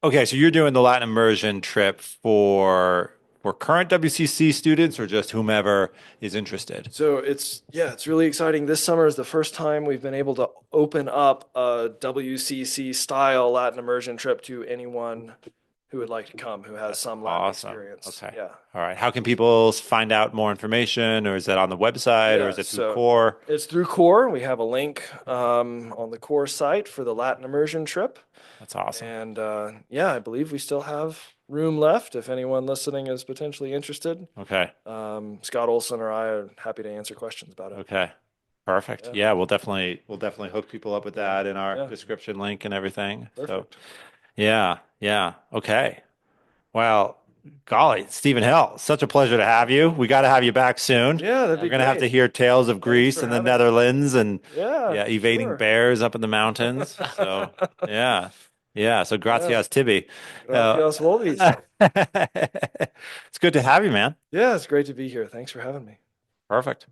Okay, so you're doing the Latin immersion trip for current WCC students or just whomever is interested? So it's really exciting. This summer is the first time we've been able to open up a WCC style Latin immersion trip to anyone who would like to come, who has That's some Latin awesome. experience. Okay. Yeah. All right. How can people find out more information, or is that on the website, or Yeah, is it through so Core? it's through Core. We have a link on the Core site for the Latin immersion trip. That's awesome. And yeah, I believe we still have room left if anyone listening is potentially interested. Okay. Scott Olson or I are happy to answer questions about it. Okay. Perfect. Yeah. Yeah, we'll definitely hook people up with that in our Yeah. description link and everything. So Perfect. yeah, yeah. Okay. Well, golly, Stephen Hill, such a pleasure to have you. We got to have you back soon. Yeah, that'd We're be gonna have to great. hear tales of Thanks Greece for and the having me. Netherlands and Yeah, evading sure. bears up in the mountains. So yeah, yeah. So gracias, Tibi. Gracias, Wolves. It's good to have you, man. Yeah, it's great to be here. Thanks for having me. Perfect.